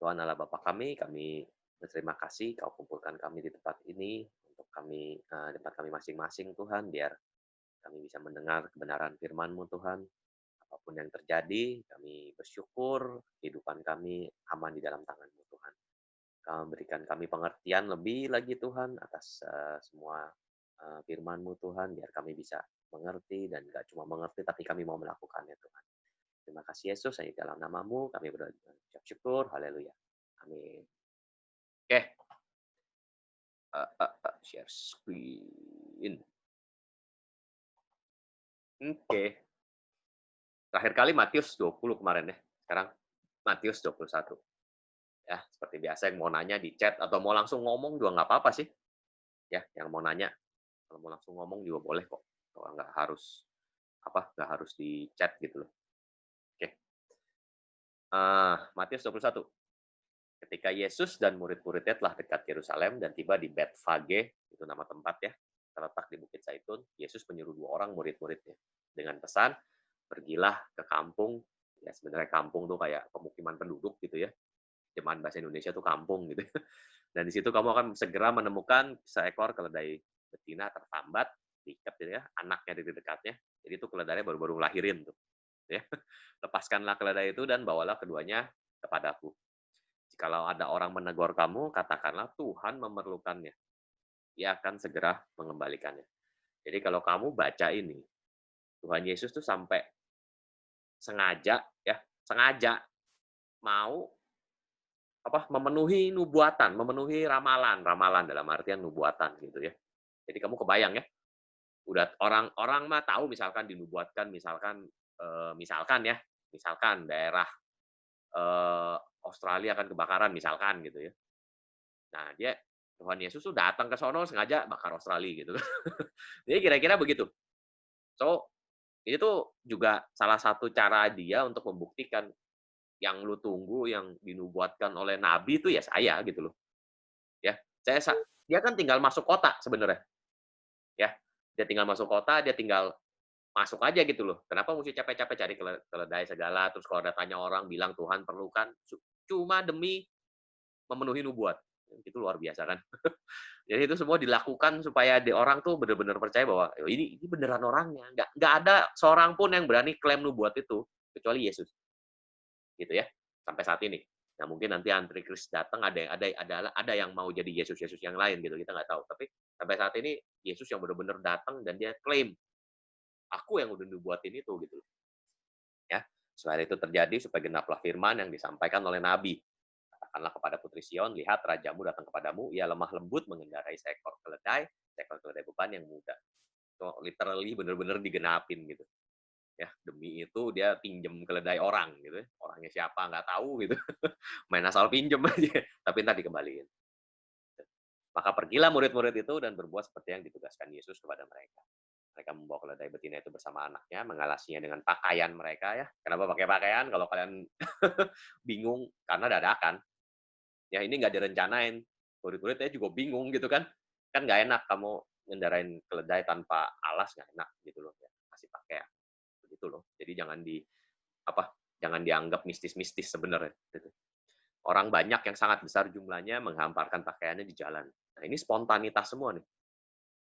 Tuhan Allah Bapa kami berterima kasih Kau kumpulkan kami di tempat ini untuk tempat kami masing-masing Tuhan, biar kami bisa mendengar kebenaran firman-Mu Tuhan. Apapun yang terjadi, kami bersyukur kehidupan kami aman di dalam tangan-Mu Tuhan. Kau berikan kami pengertian lebih lagi Tuhan atas semua firman-Mu Tuhan, biar kami bisa mengerti dan gak cuma mengerti tapi kami mau melakukannya Tuhan. Terima kasih Yesus, hanya dalam namamu kami berucap syukur, haleluya. Amin. Oke, share screen. Oke, terakhir kali Matius 20 kemarin ya, sekarang Matius 21. Ya, seperti biasa yang mau nanya di chat atau mau langsung ngomong juga nggak apa-apa sih, ya, yang mau nanya. Kalau mau langsung ngomong juga boleh kok, kalau nggak harus di chat gitu loh. Oke, Matius 21. Ketika Yesus dan murid-muridnya telah dekat Yerusalem dan tiba di Betfage, itu nama tempat ya, terletak di Bukit Zaitun, Yesus menyuruh 2 orang murid-muridnya dengan pesan, "Pergilah ke kampung," ya sebenarnya kampung tuh kayak pemukiman penduduk gitu ya, terjemahan bahasa Indonesia tuh kampung gitu. Dan di situ kamu akan segera menemukan seekor keledai betina tertambat, diikat gitu ya, anaknya di dekatnya. Jadi itu keledainya baru-baru ngelahirin tuh, ya. "Lepaskanlah keledai itu dan bawalah keduanya kepadaku. Jikalau ada orang menegur kamu, katakanlah Tuhan memerlukannya. Ia akan segera mengembalikannya." Jadi kalau kamu baca ini, Tuhan Yesus tuh sampai sengaja mau memenuhi nubuatan, memenuhi ramalan dalam artian nubuatan gitu ya. Jadi kamu kebayang ya, udah orang-orang mah tahu misalkan dinubuatkan misalkan daerah Australia akan kebakaran misalkan gitu ya. Nah, Tuhan Yesus tuh datang ke sono sengaja bakar Australia gitu. Jadi kira-kira begitu. So, ini tuh juga salah satu cara dia untuk membuktikan yang lu tunggu, yang dinubuatkan oleh nabi itu ya saya gitu loh. Ya, dia kan tinggal masuk kota sebenarnya, ya. Dia tinggal masuk kota, dia tinggal masuk aja gitu loh. Kenapa mesti capek-capek cari keledai segala, terus kalau ada tanya orang bilang Tuhan perlukan, cuma demi memenuhi nubuat. Itu luar biasa kan. Jadi itu semua dilakukan supaya orang tuh benar-benar percaya bahwa ini beneran orangnya. Nggak ada seorang pun yang berani klaim nubuat itu kecuali Yesus. Gitu ya. Sampai saat ini. Nah, mungkin nanti antikris datang ada yang mau jadi Yesus yang lain gitu, kita nggak tahu. Tapi sampai saat ini Yesus yang benar-benar datang dan dia klaim, "Aku yang udah nubuatin itu," gitu. Ya. Supaya itu terjadi supaya genaplah firman yang disampaikan oleh nabi. Katakanlah kepada putri Sion, "Lihat rajamu datang kepadamu, ia lemah lembut mengendarai seekor keledai beban yang muda." So, literally bener-bener digenapin gitu. Ya, demi itu dia pinjem keledai orang gitu ya. Orangnya siapa nggak tahu gitu. Main asal pinjem aja, tapi entar dikembaliin. Maka pergilah murid-murid itu dan berbuat seperti yang ditugaskan Yesus kepada mereka. Mereka membawa keledai betina itu bersama anaknya, mengalasinya dengan pakaian mereka ya. Kenapa pakai pakaian? Kalau kalian bingung, karena dadakan. Ya ini nggak direncanain. Murid-muridnya juga bingung gitu kan. Kan nggak enak kamu ngendarain keledai tanpa alas, nggak enak gitu loh. Ya, kasih pakai begitu loh. Jadi jangan dianggap mistis-mistis sebenarnya. Gitu. Orang banyak yang sangat besar jumlahnya menghamparkan pakaiannya di jalan. Nah ini spontanitas semua nih.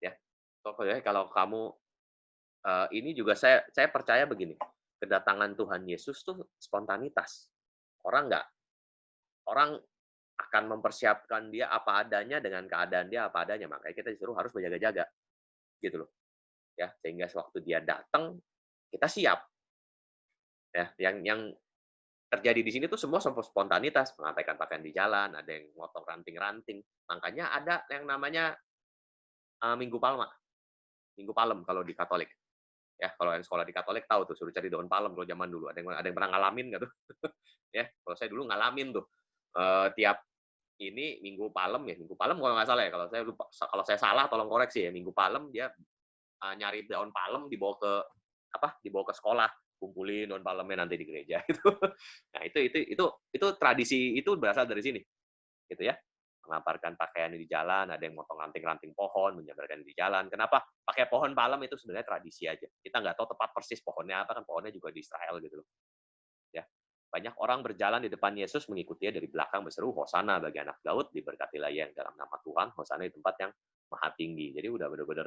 Ya, pokoknya kalau kamu ini juga saya percaya begini, kedatangan Tuhan Yesus tuh spontanitas. Orang nggak orang akan mempersiapkan dia apa adanya dengan keadaan dia apa adanya. Makanya kita disuruh harus berjaga-jaga, gitu loh. Ya, sehingga sewaktu dia datang, kita siap. Ya, yang terjadi di sini tuh semua spontanitas, mengabaikan pakaian di jalan, ada yang motong ranting-ranting. Makanya ada yang namanya Minggu Palma, Minggu Palem kalau di Katolik. Ya, kalau yang sekolah di Katolik tahu tuh, suruh cari daun palem kalau zaman dulu. Ada yang pernah ngalamin nggak tuh? Ya, kalau saya dulu ngalamin tuh. Tiap ini Minggu Palem ya, Minggu Palem kalau nggak salah ya, kalau saya salah tolong koreksi ya. Minggu Palem dia nyari daun palem dibawa ke sekolah, kumpulin daun palemnya nanti di gereja gitu. Nah, itu tradisi itu berasal dari sini, gitu ya. Mengaparkan pakaian di jalan, ada yang motong ranting-ranting pohon, menyebarkan di jalan. Kenapa? Pakai pohon palem itu sebenarnya tradisi aja. Kita nggak tahu tepat persis pohonnya apa, kan pohonnya juga di Israel gitu loh. Ya. Banyak orang berjalan di depan Yesus mengikutinya dari belakang berseru, Hosana bagi anak Daud, diberkatilah yang dalam nama Tuhan, Hosana di tempat yang maha tinggi. Jadi udah bener-bener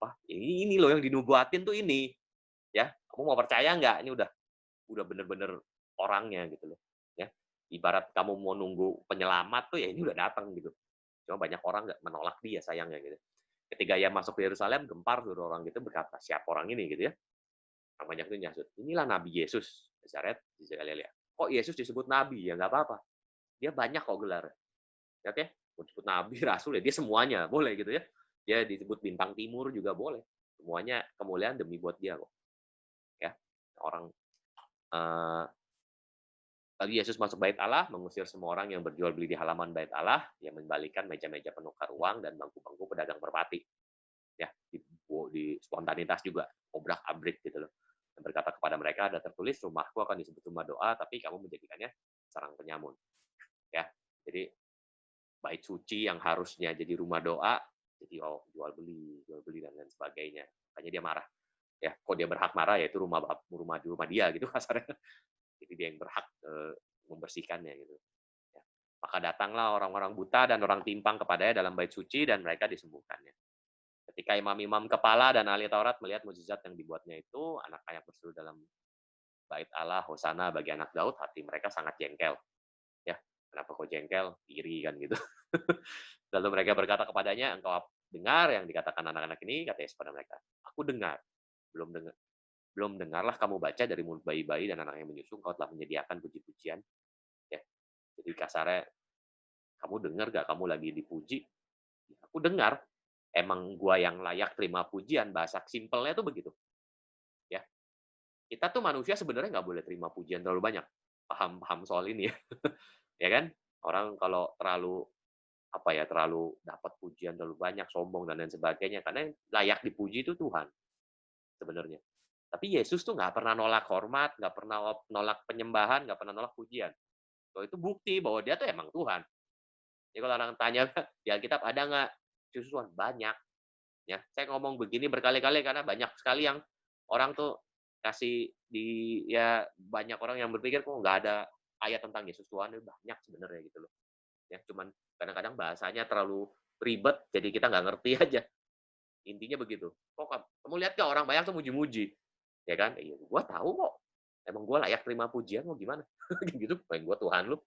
apa? Ini loh yang dinubuatin tuh ini, ya. Kamu mau percaya nggak? Ini udah bener-bener orangnya gitu loh, ya. Ibarat kamu mau nunggu penyelamat tuh ya ini udah datang gitu. Cuma banyak orang nggak menolak dia sayangnya gitu. Ketika ia masuk ke Yerusalem, gempar seluruh orang itu berkata, siapa orang ini gitu ya. Orang banyak itu nyasut, inilah Nabi Yesus, Nazaret di Galilea. Kok Yesus disebut Nabi? Ya nggak apa-apa. Dia banyak kok gelar. Ya, oke, mau disebut Nabi, Rasul ya dia semuanya boleh gitu ya. Dia disebut bintang timur juga boleh. Semuanya kemuliaan demi buat dia kok. Ya, orang lalu Yesus masuk bait Allah, mengusir semua orang yang berjual beli di halaman bait Allah, yang membalikan meja-meja penukar uang dan bangku-bangku pedagang merpati. Ya, di spontanitas juga, obrak-abrik gitu loh. Dan berkata kepada mereka, ada tertulis, rumahku akan disebut rumah doa, tapi kamu menjadikannya sarang penyamun. Ya, jadi bait suci yang harusnya jadi rumah doa, jadi jual beli dan lain sebagainya. Makanya dia marah. Ya, kok dia berhak marah, yaitu rumah dia gitu kasarnya. Jadi dia yang berhak membersihkannya gitu. Ya. Maka datanglah orang-orang buta dan orang timpang kepadanya dalam bait suci dan mereka disembuhkannya. Ketika imam-imam kepala dan ahli Taurat melihat mukjizat yang dibuatnya itu, anak-anak berseru dalam bait Allah, Hosana bagi anak Daud, hati mereka sangat jengkel. Ya, kenapa kok jengkel? Iri kan gitu. Lalu mereka berkata kepadanya, engkau dengar yang dikatakan anak-anak ini, kata Yesus pada mereka. Aku dengar. Belum dengar. Belum dengarlah kamu baca dari mulut bayi-bayi dan anak yang menyusu, engkau telah menyediakan puji-pujian. Ya, jadi kasarnya, kamu dengar gak kamu lagi dipuji? Aku dengar. Emang gua yang layak terima pujian, bahasa simpelnya tuh begitu. Ya, kita tuh manusia sebenarnya nggak boleh terima pujian terlalu banyak. Paham soal ini ya. Ya kan? Orang kalau terlalu terlalu dapat pujian terlalu banyak, sombong dan lain sebagainya. Karena yang layak dipuji itu Tuhan sebenarnya. Tapi Yesus tuh nggak pernah nolak hormat, nggak pernah nolak penyembahan, nggak pernah nolak pujian. So, itu bukti bahwa dia tuh emang Tuhan. Jadi kalau orang tanya di Alkitab ada nggak Tuhan? Banyak. Ya, saya ngomong begini berkali-kali karena banyak sekali yang orang tuh kasih ya banyak orang yang berpikir kok nggak ada ayat tentang Yesus Tuhan, banyak sebenarnya gitu loh. Ya, cuman kadang-kadang bahasanya terlalu ribet, jadi kita nggak ngerti aja. Intinya begitu. Kok kamu lihat nggak orang banyak tuh muji-muji, ya kan? Iya, gua tahu kok. Emang gua layak terima pujian mau gimana? Gitu, pengen gua Tuhan lu,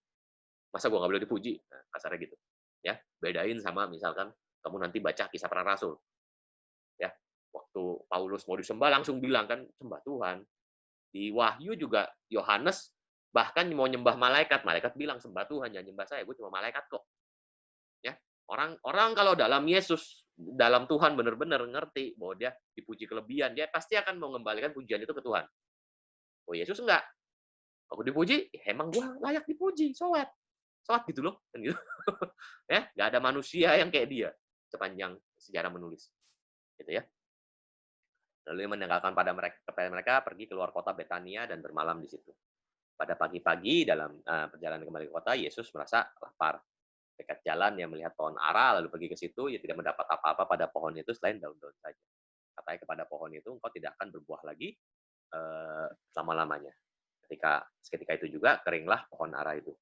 masa gua nggak boleh dipuji? Nah, kasarnya gitu. Ya, bedain sama misalkan kamu nanti baca Kisah Para Rasul. Ya, waktu Paulus mau disembah langsung bilang kan, sembah Tuhan. Di Wahyu juga Yohanes bahkan mau nyembah malaikat, malaikat bilang sembah Tuhan, jangan nyembah saya, gue cuma malaikat kok. Ya, orang kalau dalam Yesus, dalam Tuhan benar-benar ngerti bahwa dia dipuji kelebihan, dia pasti akan mau mengembalikan pujian itu ke Tuhan. Oh Yesus enggak, aku dipuji, ya emang gue layak dipuji, so what? So what gitu loh, kan gitu. Ya, nggak ada manusia yang kayak dia sepanjang sejarah menulis, gitu ya. Lalu meninggalkan kepada mereka pergi keluar kota Betania dan bermalam di situ. Pada pagi-pagi dalam perjalanan kembali ke kota, Yesus merasa lapar. Dekat jalan ia melihat pohon ara, lalu pergi ke situ, ia tidak mendapat apa-apa pada pohon itu selain daun-daun saja. Katanya kepada pohon itu, engkau tidak akan berbuah lagi selama-lamanya. Seketika itu juga keringlah pohon ara itu.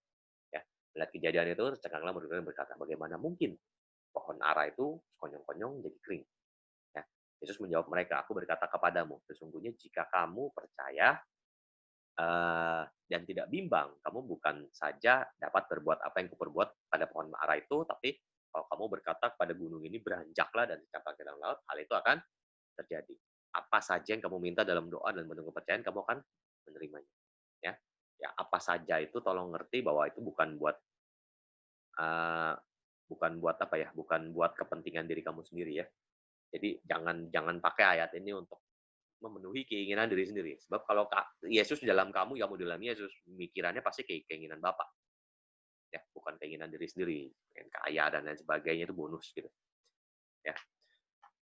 Ya. Melihat kejadian itu, tercenganglah murid-murid berkata, bagaimana mungkin pohon ara itu konyong-konyong jadi kering? Ya. Yesus menjawab mereka, aku berkata kepadamu, sesungguhnya jika kamu percaya dan tidak bimbang, kamu bukan saja dapat berbuat apa yang kuperbuat pada pohon ara itu, tapi kalau kamu berkata kepada gunung ini beranjaklah dan dicampakkan ke dalam laut, hal itu akan terjadi. Apa saja yang kamu minta dalam doa dan penuh kepercayaan, kamu akan menerimanya. Ya, ya apa saja itu tolong ngerti bahwa itu uh, bukan buat apa ya, bukan buat kepentingan diri kamu sendiri ya. Jadi jangan pakai ayat ini untuk memenuhi keinginan diri sendiri. Sebab kalau Yesus di dalam kamu, kamu di dalam Yesus, pemikirannya pasti keinginan Bapa. Ya, bukan keinginan diri sendiri. Pengen kaya dan lain sebagainya itu bonus gitu. Ya.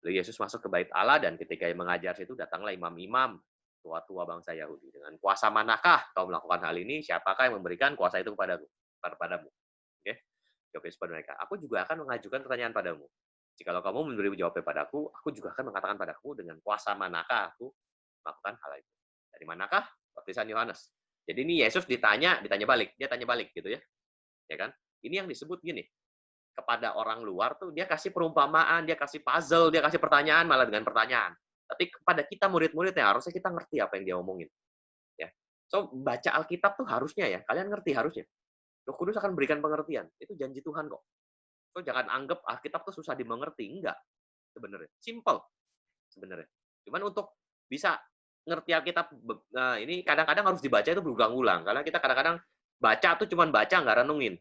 Lalu Yesus masuk ke bait Allah dan ketika ia mengajar situ datanglah imam-imam tua-tua bangsa Yahudi. Dengan kuasa manakah kau melakukan hal ini? Siapakah yang memberikan kuasa itu kepadamu? Oke. Jawab Yesus pada mereka, aku juga akan mengajukan pertanyaan padamu. Jikalau kamu memberi jawaban padaku, aku juga akan mengatakan padaku dengan kuasa manakah aku melakukan hal itu. Dari manakah? Baptisan Yohanes. Jadi ini Yesus ditanya balik, dia tanya balik gitu ya kan? Ini yang disebut gini, kepada orang luar tuh dia kasih perumpamaan, dia kasih puzzle, dia kasih pertanyaan malah dengan pertanyaan. Tapi kepada kita murid-muridnya harusnya kita ngerti apa yang dia omongin, ya. So, baca Alkitab tuh harusnya ya, kalian ngerti harusnya. Roh Kudus akan berikan pengertian, itu janji Tuhan kok. So, jangan anggap Alkitab tuh susah dimengerti, enggak sebenarnya. Simple sebenarnya. Cuman untuk bisa ngerti Alkitab, nah ini kadang-kadang harus dibaca itu berulang-ulang, karena kita kadang-kadang baca tuh cuman baca, nggak renungin.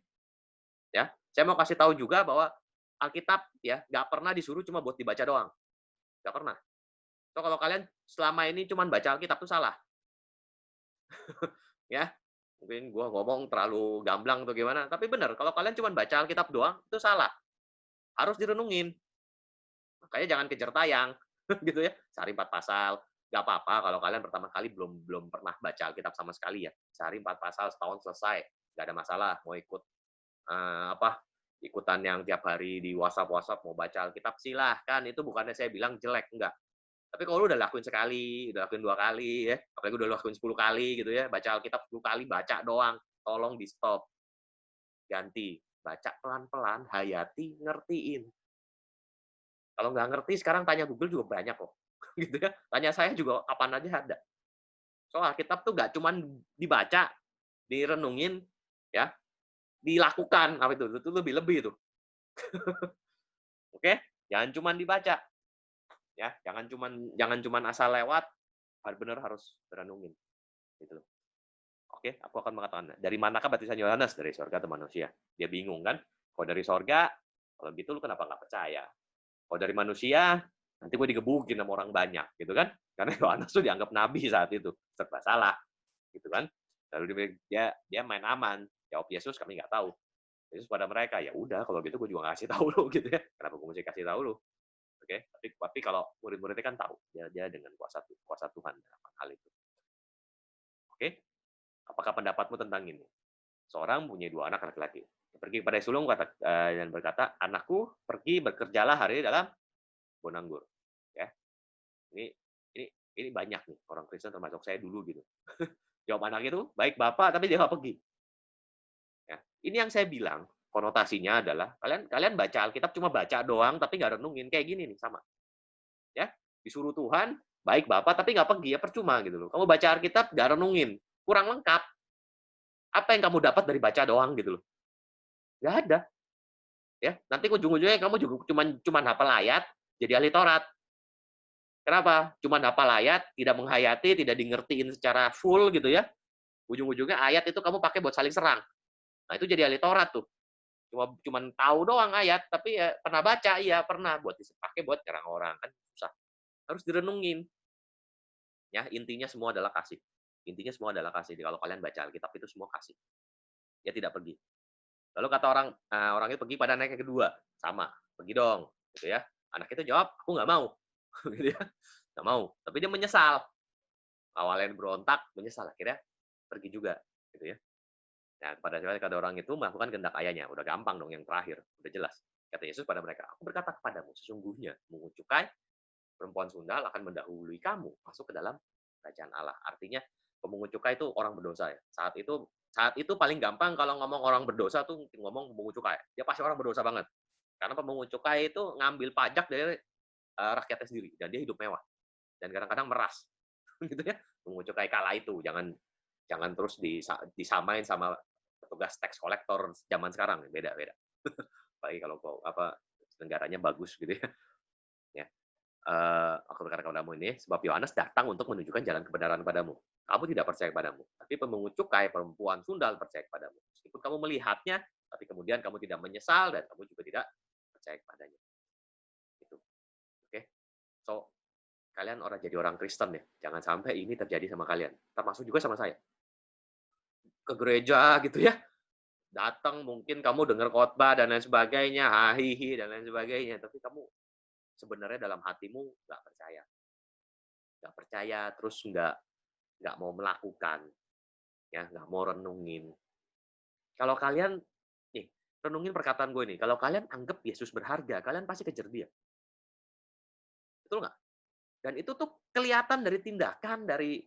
Ya, saya mau kasih tahu juga bahwa Alkitab ya nggak pernah disuruh cuma buat dibaca doang, nggak pernah. So kalau kalian selama ini cuma baca Alkitab itu salah, ya. Mungkin gua ngomong terlalu gamblang atau gimana, tapi benar kalau kalian cuma baca Alkitab doang itu salah, harus direnungin. Makanya jangan kejar tayang, gitu ya. Sehari 4 pasal, nggak apa-apa kalau kalian pertama kali belum belum pernah baca Alkitab sama sekali ya. Sehari 4 pasal setahun selesai, nggak ada masalah. Mau ikut ikutan yang tiap hari di WhatsApp mau baca Alkitab silahkan, itu bukannya saya bilang jelek, enggak. Tapi kalau lu udah lakuin sekali, udah lakuin 2 kali ya, apalagi udah lakuin 10 kali gitu ya, baca Alkitab 10 kali, baca doang, tolong di-stop. Ganti, baca pelan-pelan, hayati, ngertiin. Kalau nggak ngerti sekarang tanya Google juga banyak kok, gitu ya. Tanya saya juga kapan aja ada. So Alkitab tuh nggak cuman dibaca, direnungin, ya, dilakukan, apa itu lebih-lebih itu. Oke? Jangan cuman dibaca, ya. Jangan cuman asal lewat, benar-benar harus renungin, gitu. Oke, aku akan mengatakan, dari manakah baptisan Yohanes? Dari sorga atau manusia? Dia bingung kan? Kalau dari sorga, kalau gitu lu kenapa nggak percaya? Kalau dari manusia, nanti gue digebukin sama orang banyak, gitu kan? Karena Yohanes tuh dianggap nabi saat itu, serba salah, gitu kan? Lalu dia main aman, jawab Yesus kami nggak tahu. Yesus pada mereka, ya udah kalau gitu gue juga nggak kasih tahu lu, gitu ya. Kenapa gue mesti kasih tahu lu? Oke, tapi kalau murid-muridnya kan tahu, dia dengan kuasa Tuhan dalam hal itu. Oke, apakah pendapatmu tentang ini? Seorang punya 2 anak laki-laki. Pergi kepada sulung dan berkata, anakku pergi bekerjalah hari ini dalam kebun anggur. Ya, ini ini ini banyak nih orang Kristen termasuk saya dulu gitu. Jawab anak itu, baik bapak, tapi dia nggak pergi. Ya, ini yang saya bilang konotasinya adalah kalian kalian baca Alkitab cuma baca doang tapi nggak renungin kayak gini nih sama. Ya, disuruh Tuhan, baik bapak tapi nggak pergi ya percuma gitu loh. Kamu baca Alkitab nggak renungin, kurang lengkap. Apa yang kamu dapat dari baca doang gitu loh? Nggak ada. Ya, nanti ujung-ujungnya kamu juga cuman hafal ayat, jadi ahli Taurat. Kenapa? Cuman hafal ayat, tidak menghayati, tidak dingertiin secara full gitu ya. Ujung-ujungnya ayat itu kamu pakai buat saling serang. Nah, itu jadi ahli Taurat tuh. Cuman tahu doang ayat, tapi ya pernah baca, iya pernah buat dipakai buat nyerang orang kan susah. Harus direnungin. Ya, intinya semua adalah kasih. Intinya semua adalah kasih. Kalau kalian baca Alkitab itu semua kasih. Dia tidak pergi. Lalu kata orang itu pergi pada anak yang kedua, sama, pergi dong, gitu ya. Anak itu jawab, aku nggak mau, gitu ya, nggak mau. Tapi dia menyesal, awalnya berontak, menyesal, akhirnya pergi juga, gitu ya. Nah, pada saat kata orang itu melakukan kehendak ayahnya, udah gampang dong yang terakhir, udah jelas. Kata Yesus pada mereka, aku berkata kepadamu, sesungguhnya mengucut cukai, perempuan sundal akan mendahului kamu masuk ke dalam kerajaan Allah. Artinya pemungut cukai itu orang berdosa ya. Saat itu paling gampang kalau ngomong orang berdosa tuh ngomong pemungut cukai. Dia pasti orang berdosa banget. Karena pemungut cukai itu ngambil pajak dari rakyatnya sendiri dan dia hidup mewah dan kadang-kadang meras. Gitu ya. Pemungut cukai kala itu jangan jangan terus disamain sama petugas tax collector zaman sekarang, beda-beda. Apalagi kalau negaranya bagus gitu ya. Ya. Aku berkata kepadamu ini, sebab Yohanes datang untuk menunjukkan jalan kebenaran padamu. Kamu tidak percaya kepadamu. Tapi pemungut cukai, perempuan sundal percaya kepadamu. Meskipun kamu melihatnya, tapi kemudian kamu tidak menyesal dan kamu juga tidak percaya kepadanya. Itu. Oke. So, kalian jadi orang Kristen ya. Jangan sampai ini terjadi sama kalian. Termasuk juga sama saya. Ke gereja gitu ya. Datang mungkin kamu dengar khotbah dan lain sebagainya, hahihi dan lain sebagainya, tapi kamu sebenarnya dalam hatimu nggak percaya. Nggak percaya, terus nggak mau melakukan, ya nggak mau renungin. Kalau kalian, nih, renungin perkataan gue nih, kalau kalian anggap Yesus berharga, kalian pasti kejar dia. Betul nggak? Dan itu tuh kelihatan dari tindakan, dari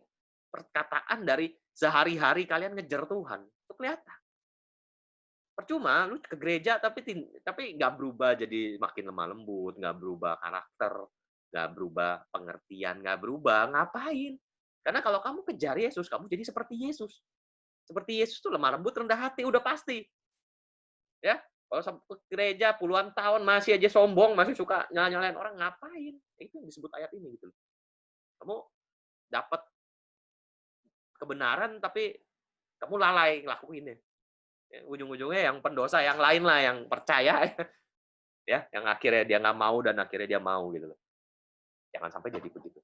perkataan dari sehari-hari kalian ngejar Tuhan. Itu kelihatan. Percuma lu ke gereja tapi nggak berubah jadi makin lemah lembut, nggak berubah karakter, nggak berubah pengertian, nggak berubah, ngapain? Karena kalau kamu kejar Yesus, kamu jadi seperti Yesus. Seperti Yesus tuh lemah lembut, rendah hati, udah pasti. Ya, kalau sampai ke gereja puluhan tahun masih aja sombong, masih suka nyala-nyalain orang, ngapain? Itu yang disebut ayat ini gitu loh. Kamu dapat kebenaran tapi kamu lalai ngelakuinnya. Ya, ujung-ujungnya yang pendosa yang lain lah yang percaya ya, yang akhirnya dia nggak mau dan akhirnya dia mau gitu loh. Jangan sampai jadi begitu.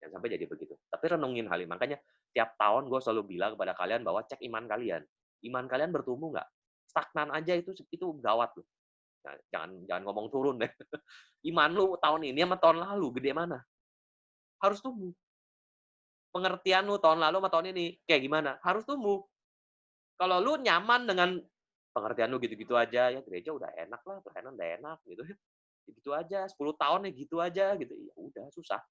Jangan sampai jadi begitu. Tapi renungin hal ini. Makanya tiap tahun gue selalu bilang kepada kalian bahwa cek iman kalian. Iman kalian bertumbuh nggak? Stagnan aja itu gawat loh. Nah, jangan ngomong turun deh. Iman lu tahun ini sama tahun lalu gede mana? Harus tumbuh. Pengertian lu tahun lalu sama tahun ini kayak gimana? Harus tumbuh. Kalau lu nyaman dengan pengertian lu gitu-gitu aja, ya gereja udah enak lah, pelayanan udah enak gitu ya. Gitu aja, 10 tahun ya gitu aja gitu. Ya udah susah.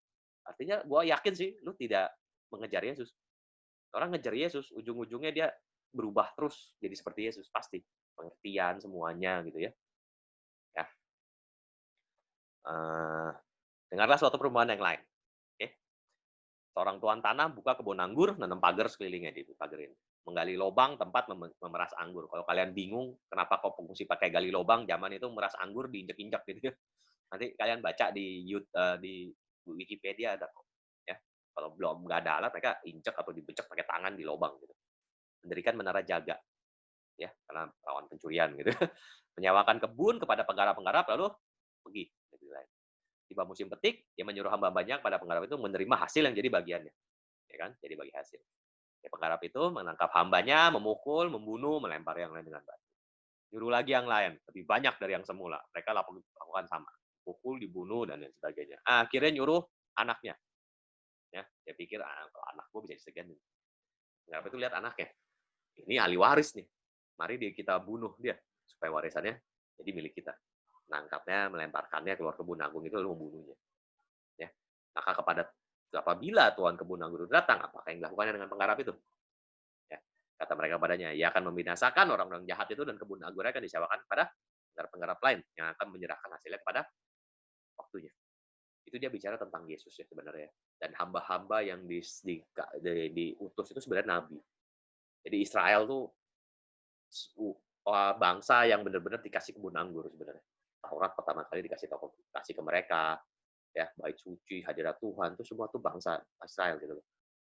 Artinya gua yakin sih lu tidak mengejar Yesus. Orang ngejar Yesus, ujung-ujungnya dia berubah terus jadi seperti Yesus pasti. Pengertian semuanya gitu ya. Ya, dengarlah suatu perumpamaan yang lain. Oke. Seorang tuan tanah buka kebun anggur, nanam pagar sekelilingnya di pagar ini. Menggali lubang tempat memeras anggur. Kalau kalian bingung kenapa kok fungsi pakai gali lubang, zaman itu meras anggur diinjek-injek gitu ya. Nanti kalian baca di Wikipedia ada kok. Ya. Kalau belum nggak ada alat, mereka injek atau dibecek pakai tangan di lubang gitu. Mendirikan menara jaga, ya, karena rawan pencurian gitu. Menyewakan kebun kepada penggarap-penggarap lalu pergi. Tiba musim petik, dia menyuruh hamba-hambanya pada penggarap itu menerima hasil yang jadi bagiannya, ya kan? Jadi bagi hasil. Ya, penggarap itu menangkap hambanya, memukul, membunuh, melempar yang lain dengan batu. Nyuruh lagi yang lain, lebih banyak dari yang semula. Mereka lakukan sama. Pukul, dibunuh, dan lain sebagainya. Akhirnya nyuruh anaknya. Ya, dia pikir, kalau anak gue bisa disegan. Penggarap itu lihat anaknya. Ini ahli waris nih. Mari kita bunuh dia. Supaya warisannya jadi milik kita. Nangkapnya, melemparkannya keluar kebun agung itu, lalu membunuhnya. Ya. Maka apabila Tuan kebun anggur itu datang, apakah yang dilakukannya dengan penggarap itu? Ya. Kata mereka padanya, ia akan membinasakan orang-orang jahat itu dan kebun anggurnya akan disewakan kepada penggarap-penggarap lain yang akan menyerahkan hasilnya kepada waktunya. Itu dia bicara tentang Yesus ya sebenarnya. Dan hamba-hamba yang diutus itu sebenarnya nabi. Jadi Israel tuh bangsa yang benar-benar dikasih kebun anggur sebenarnya. Taurat pertama kali dikasih ke mereka, ya, bait suci, hadirat Tuhan, itu semua tuh bangsa Israel gitu loh.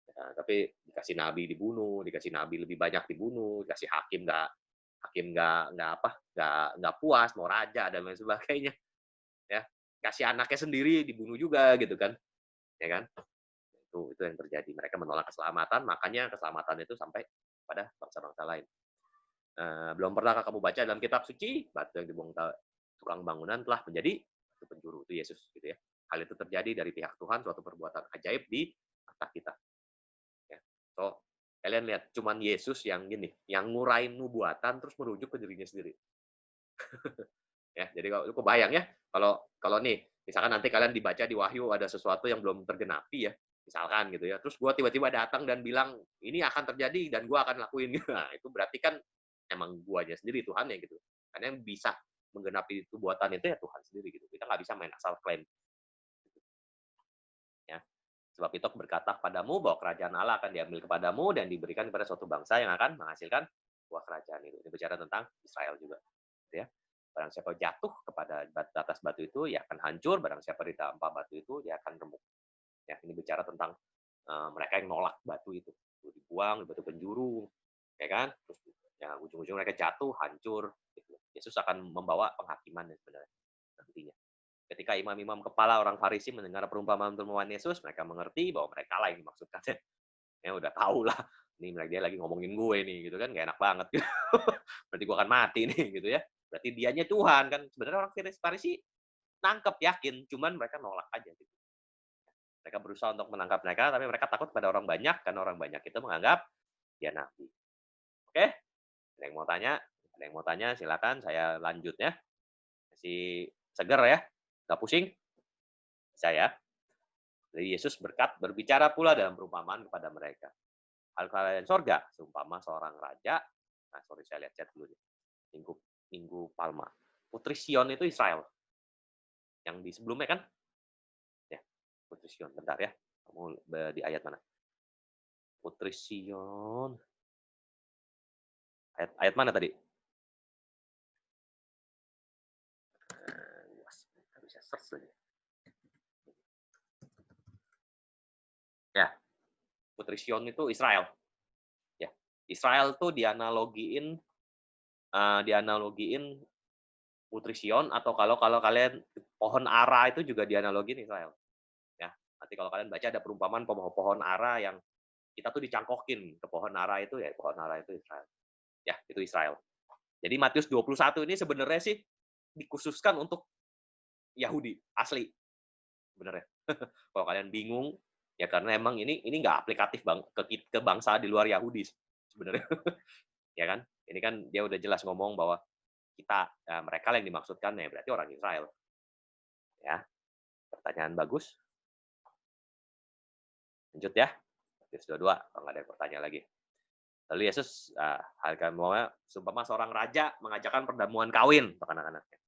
Ya, tapi dikasih nabi dibunuh, dikasih nabi lebih banyak dibunuh, dikasih hakim nggak puas mau raja dan lain sebagainya, ya. Kasih anaknya sendiri dibunuh juga gitu kan, ya kan? Itu yang terjadi. Mereka menolak keselamatan, makanya keselamatan itu sampai pada bangsa-bangsa lain. Belum pernahkah kamu baca dalam kitab suci, batu yang dibongkar tukang bangunan telah menjadi batu penjuru, itu Yesus gitu ya. Hal itu terjadi dari pihak Tuhan, suatu perbuatan ajaib di mata kita. Ya. So, kalian lihat, cuman Yesus yang gini, yang ngurain nubuatan terus merujuk ke dirinya sendiri. Ya, jadi kalau lu kebayang ya, kalau nih, misalkan nanti kalian dibaca di Wahyu ada sesuatu yang belum tergenapi ya, misalkan gitu ya, terus gua tiba-tiba datang dan bilang ini akan terjadi dan gua akan lakuin, nah itu berarti kan emang guanya sendiri Tuhan ya gitu. Karena yang bisa menggenapi nubuatan itu ya Tuhan sendiri gitu. Kita nggak bisa main asal klaim. Ya. Sebab itu berkata padamu bahwa kerajaan Allah akan diambil kepadamu dan diberikan kepada suatu bangsa yang akan menghasilkan buah kerajaan itu. Ini bicara tentang Israel juga. Ya. Barang siapa jatuh kepada atas batu itu, ya akan hancur. Barang siapa ditampak batu itu, dia akan remuk. Ya, ini bicara tentang mereka yang nolak batu itu. Dibuang, batu penjuru, ya kan? Terus ya ujung-ujung mereka jatuh, hancur. Gitu. Yesus akan membawa penghakiman sebenarnya nantinya. Ketika imam-imam kepala orang Farisi mendengar perumpamaan Yesus, mereka mengerti bahwa mereka lah yang dimaksudkan. Ya udah tahu lah, ini dia lagi ngomongin gue nih, gitu kan, gak enak banget. Gitu. Berarti gue akan mati nih, gitu ya. Berarti dianya Tuhan kan. Sebenarnya orang Farisi nangkep, yakin, cuman mereka nolak aja. Gitu. Mereka berusaha untuk menangkap mereka, tapi mereka takut pada orang banyak, karena orang banyak itu menganggap dia nabi. Oke? Ada yang mau tanya? Ada yang mau tanya? Silakan, saya lanjut ya. Masih seger ya? Nggak pusing? Bisa ya? Jadi Yesus berbicara pula dalam perumpamaan kepada mereka. Hal kerajaan sorga, seumpama seorang raja. Nah, sorry saya lihat chat dulu nih. Minggu Palma. Putri Sion itu Israel. Yang di sebelumnya kan? Ya, Putri Sion. Bentar ya. Kamu di ayat mana? Putri Sion. Ayat mana tadi? Nggak bisa search lagi. Ya, Putri Sion itu Israel. Ya, Israel tuh dianalogiin Putri Sion, atau kalau kalian pohon ara itu juga dianalogiin Israel. Ya, nanti kalau kalian baca ada perumpamaan pohon ara yang kita tuh dicangkokin ke pohon ara itu, ya pohon ara itu Israel. Ya, itu Israel. Jadi Matius 21 ini sebenarnya sih dikhususkan untuk Yahudi asli sebenarnya. Kalau kalian bingung, ya karena emang ini nggak aplikatif ke bangsa di luar Yahudi sebenarnya. Ya kan? Ini kan dia udah jelas ngomong bahwa mereka yang dimaksudkan ya berarti orang Israel. Ya. Pertanyaan bagus. Lanjut ya. Matius 22, kalau nggak ada pertanyaan lagi. Lalu Yesus, seumpama seorang raja mengajakkan perjamuan kawin untuk anak-anaknya.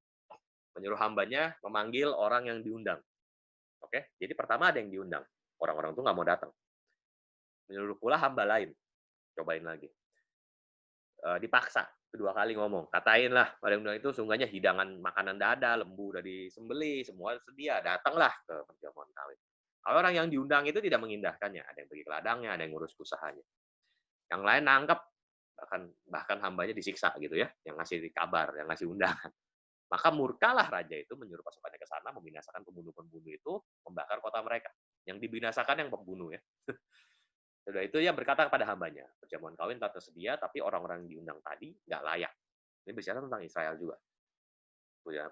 Menyuruh hambanya memanggil orang yang diundang. Oke, jadi pertama ada yang diundang. Orang-orang itu nggak mau datang. Menyuruh pula hamba lain. Cobain lagi. Dipaksa. Kedua kali ngomong. Katain lah, pada yang itu sungguhnya hidangan makanan dada, lembu udah disembeli, semua sedia. Datanglah ke perjamuan kawin. Kalau orang yang diundang itu tidak mengindahkannya. Ada yang pergi ke ladangnya, ada yang ngurus usahanya. Yang lain nangkep, bahkan hambanya disiksa gitu ya, yang ngasih kabar, yang ngasih undangan. Maka murkalah raja itu menyuruh pasukannya ke sana, membinasakan pembunuh-pembunuh itu, membakar kota mereka. Yang dibinasakan yang pembunuh ya. Sudah itu ia berkata kepada hambanya, perjamuan kawin telah tersedia, tapi orang-orang yang diundang tadi nggak layak. Ini bicara tentang Israel juga.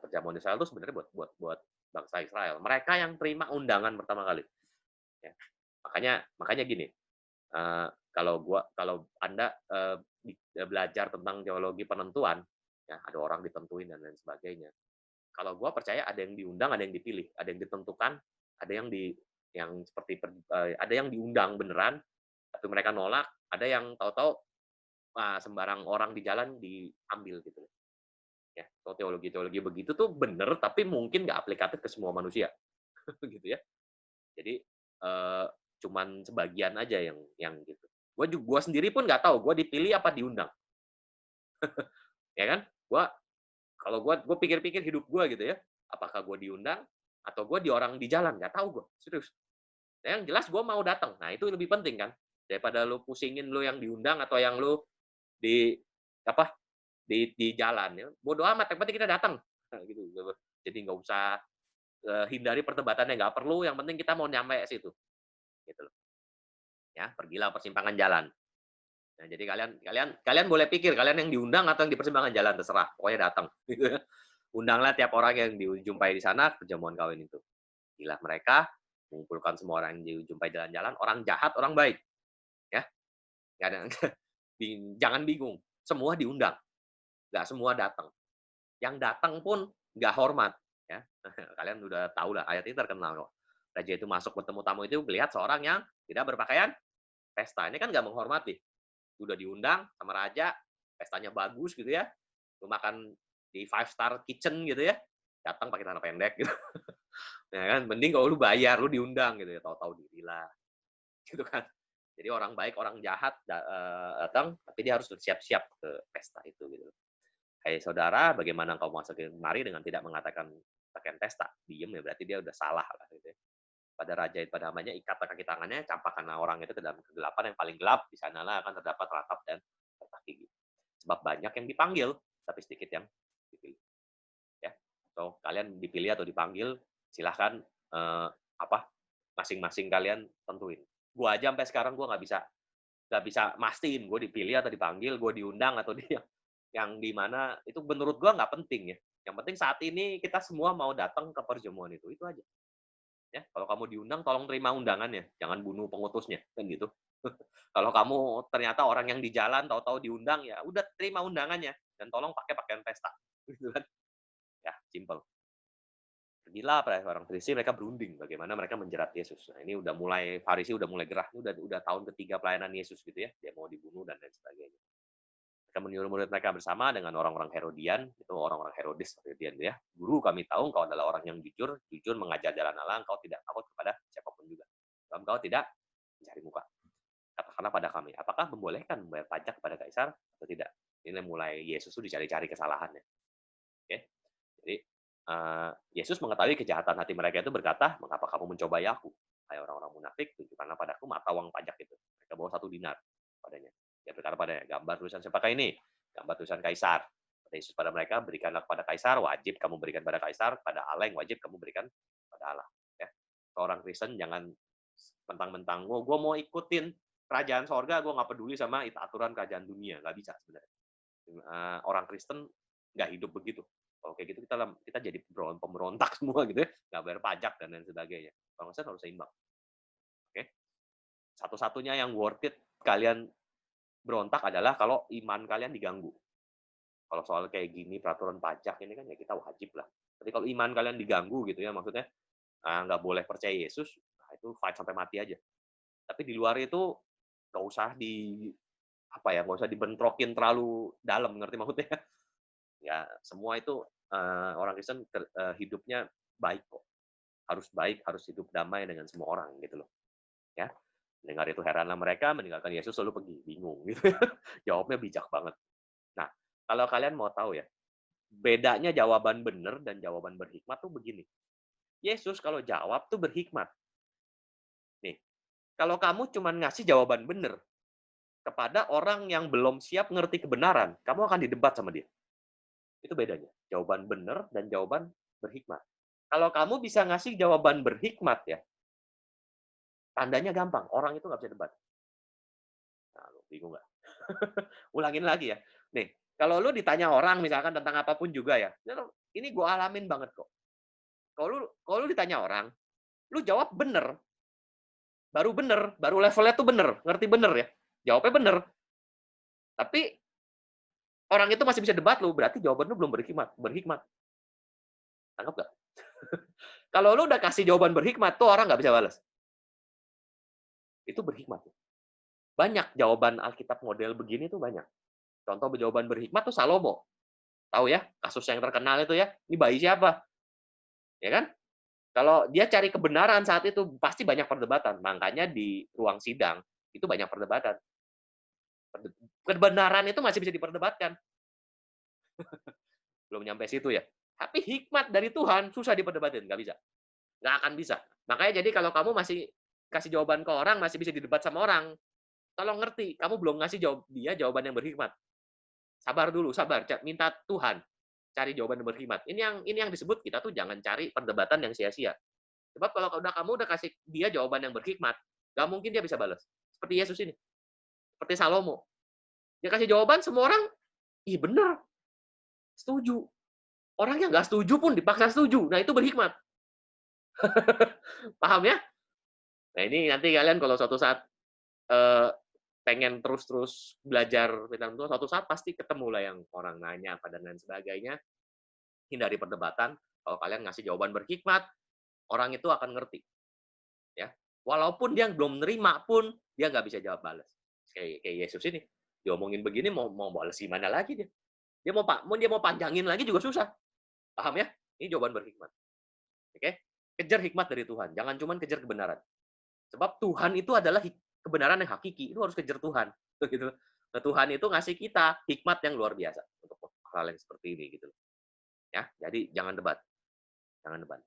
Perjamuan Israel itu sebenarnya buat bangsa Israel. Mereka yang terima undangan pertama kali. Ya. Makanya gini, kalau Anda belajar tentang teologi penentuan, ya ada orang ditentuin dan lain sebagainya. Kalau gua percaya ada yang diundang, ada yang dipilih, ada yang ditentukan, ada yang diundang beneran, tapi mereka nolak, ada yang tahu-tahu sembarang orang di jalan diambil gitu. Ya, so teologi begitu tuh bener, tapi mungkin nggak aplikatif ke semua manusia, gitu ya. Jadi cuman sebagian aja yang gitu. Gue sendiri pun nggak tahu gue dipilih apa diundang. Ya kan? Kalau gue pikir-pikir hidup gue gitu ya, apakah gue diundang atau gue orang di jalan, nggak tahu gue, serius. Nah, yang jelas gue mau datang. Nah, itu lebih penting kan daripada lu pusingin lu yang diundang atau yang lu di jalan ya. Bodoh amat, yang penting kita datang. Nah, gitu. Jadi nggak usah hindari perdebatan yang nggak perlu, yang penting kita mau nyampe situ. Gitu loh. Ya, pergilah persimpangan jalan. Nah, jadi kalian boleh pikir kalian yang diundang atau yang di persimpangan jalan, terserah. Pokoknya datang. Undanglah tiap orang yang dijumpai di sana perjamuan kawin itu. Gila mereka mengumpulkan semua orang yang dijumpai jalan-jalan, orang jahat, orang baik. Ya. Nggak ada, jangan bingung. Semua diundang. Nggak semua datang. Yang datang pun nggak hormat. Ya. Kalian udah tahu lah, ayat ini terkenal kok. Raja itu masuk bertemu tamu itu melihat seorang yang tidak berpakaian pesta. Ini kan nggak menghormati. Udah diundang sama raja, pestanya bagus gitu ya. Lu makan di 5-star kitchen gitu ya. Datang pakai celana pendek gitu. Ya kan, mending kalau lu bayar, lu diundang gitu ya, tahu-tahu dirilah. Gitu kan. Jadi orang baik, orang jahat datang, tapi dia harus siap-siap ke pesta itu gitu. Hai saudara, bagaimana engkau masuk kemari dengan tidak mengatakan pakaian pesta? Diem ya, berarti dia udah salah lah gitu ya. Pada raja pada hambanya ikat kaki tangannya, campakkan orang itu ke dalam kegelapan yang paling gelap, di sanalah akan terdapat ratap dan retak gigi. Sebab banyak yang dipanggil, tapi sedikit yang dipilih. Ya, so kalian dipilih atau dipanggil, silahkan masing-masing kalian tentuin. Gua aja sampai sekarang gua nggak bisa mastiin gue dipilih atau dipanggil, gue diundang atau dia yang di mana itu menurut gua nggak penting ya. Yang penting saat ini kita semua mau datang ke perjamuan itu aja. Ya, kalau kamu diundang tolong terima undangannya, jangan bunuh pengutusnya, kan gitu. Kalau kamu ternyata orang yang di jalan tahu-tahu diundang ya udah terima undangannya dan tolong pakai pakaian pesta, gitu kan. Ya, simple. Pergilah pada orang Farisi, mereka berunding bagaimana mereka menjerat Yesus. Nah, ini udah mulai Farisi udah mulai gerah, ini udah tahun ketiga pelayanan Yesus gitu ya, dia mau dibunuh dan lain sebagainya. Mereka menyuruh murid mereka bersama dengan orang-orang Herodian, itu orang-orang Herodes, Herodian ya. Guru, kami tahu engkau adalah orang yang jujur, jujur mengajar jalan Allah, engkau tidak takut kepada siapapun juga. Engkau tidak mencari muka. Katakanlah pada kami, apakah membolehkan membayar pajak kepada Kaisar atau tidak? Ini mulai Yesus tuh dicari-cari kesalahannya. Oke. Jadi Yesus mengetahui kejahatan hati mereka itu berkata, mengapa kamu mencobai aku? Hai orang-orang munafik, tunjukkanlah padaku mata uang pajak itu. Mereka bawa 1 dinar padanya. Dia berkata padanya, gambar tulisan siapakah ini? Gambar tulisan Kaisar. Kata Yesus pada mereka, berikanlah kepada Kaisar, wajib kamu berikan pada Kaisar, pada Allah yang wajib kamu berikan pada Allah. Ya. Seorang Kristen jangan mentang-mentang, gue mau ikutin kerajaan sorga, gue nggak peduli sama aturan kerajaan dunia. Nggak bisa sebenarnya. Orang Kristen nggak hidup begitu. Kalau kayak gitu kita jadi pemberontak semua gitu ya, nggak bayar pajak dan lain sebagainya. Kalau saya harus seimbang. Oke, satu-satunya yang worth it kalian berontak adalah kalau iman kalian diganggu. Kalau soal kayak gini peraturan pajak ini kan ya kita wajib lah. Tapi kalau iman kalian diganggu gitu ya, maksudnya nggak boleh percaya Yesus, nah itu fight sampai mati aja. Tapi di luar itu nggak usah nggak usah dibentrokin terlalu dalam, ngerti maksudnya? Ya semua itu orang Kristen hidupnya baik kok. Harus baik, harus hidup damai dengan semua orang gitu loh. Ya. Dengar itu heranlah mereka meninggalkan Yesus lalu pergi, bingung gitu. Jawabnya bijak banget. Nah, kalau kalian mau tahu ya, bedanya jawaban benar dan jawaban berhikmat tuh begini. Yesus kalau jawab tuh berhikmat. Nih, kalau kamu cuma ngasih jawaban benar kepada orang yang belum siap ngerti kebenaran, kamu akan didebat sama dia. Itu bedanya. Jawaban benar dan jawaban berhikmat. Kalau kamu bisa ngasih jawaban berhikmat ya, tandanya gampang. Orang itu nggak bisa debat. Nah, lu bingung nggak? Ulangin lagi ya. Nih, kalau lu ditanya orang misalkan tentang apapun juga ya, ini gue alamin banget kok. Kalau lu ditanya orang, lu jawab bener, baru levelnya tuh bener, ngerti bener ya. Jawabnya bener. Tapi orang itu masih bisa debat lu, berarti jawaban lu belum berhikmat. Berhikmat. Tangkap nggak? Kalau lu udah kasih jawaban berhikmat, tuh orang nggak bisa balas. Itu berhikmat. Banyak jawaban Alkitab model begini tuh banyak. Contoh jawaban berhikmat tuh Salomo. Tahu ya, kasus yang terkenal itu ya. Ini bayi siapa? Ya kan? Kalau dia cari kebenaran saat itu pasti banyak perdebatan. Makanya di ruang sidang itu banyak perdebatan. Kebenaran itu masih bisa diperdebatkan. Belum nyampe situ ya. Tapi hikmat dari Tuhan susah diperdebatin, nggak bisa. Nggak akan bisa. Makanya jadi kalau kamu masih kasih jawaban ke orang, masih bisa didebat sama orang, tolong ngerti, kamu belum ngasih dia jawaban yang berhikmat. Sabar dulu, sabar. Minta Tuhan cari jawaban yang berhikmat. Ini yang disebut kita tuh jangan cari perdebatan yang sia-sia. Sebab kalau kamu udah kasih dia jawaban yang berhikmat, nggak mungkin dia bisa balas. Seperti Yesus ini, seperti Salomo. Dia kasih jawaban, semua orang, ih bener, setuju. Orang yang nggak setuju pun dipaksa setuju. Nah itu berhikmat. Paham ya? Nah ini nanti kalian kalau suatu saat eh, pengen terus-terus belajar firman Tuhan, suatu saat pasti ketemu lah yang orang nanya apa dan lain sebagainya. Hindari perdebatan. Kalau kalian ngasih jawaban berhikmat, orang itu akan ngerti. Ya, walaupun dia belum nerima pun dia nggak bisa jawab balas. Kayak Yesus ini, diomongin begini mau balas gimana lagi dia? Dia mau panjangin lagi juga susah. Paham ya? Ini jawaban berhikmat. Oke? Kejar hikmat dari Tuhan. Jangan cuma kejar kebenaran. Sebab Tuhan itu adalah kebenaran yang hakiki. Itu harus kejar Tuhan. Gitu. Nah, Tuhan itu ngasih kita hikmat yang luar biasa untuk hal yang seperti ini gitu. Ya, jadi jangan debat. Jangan debat.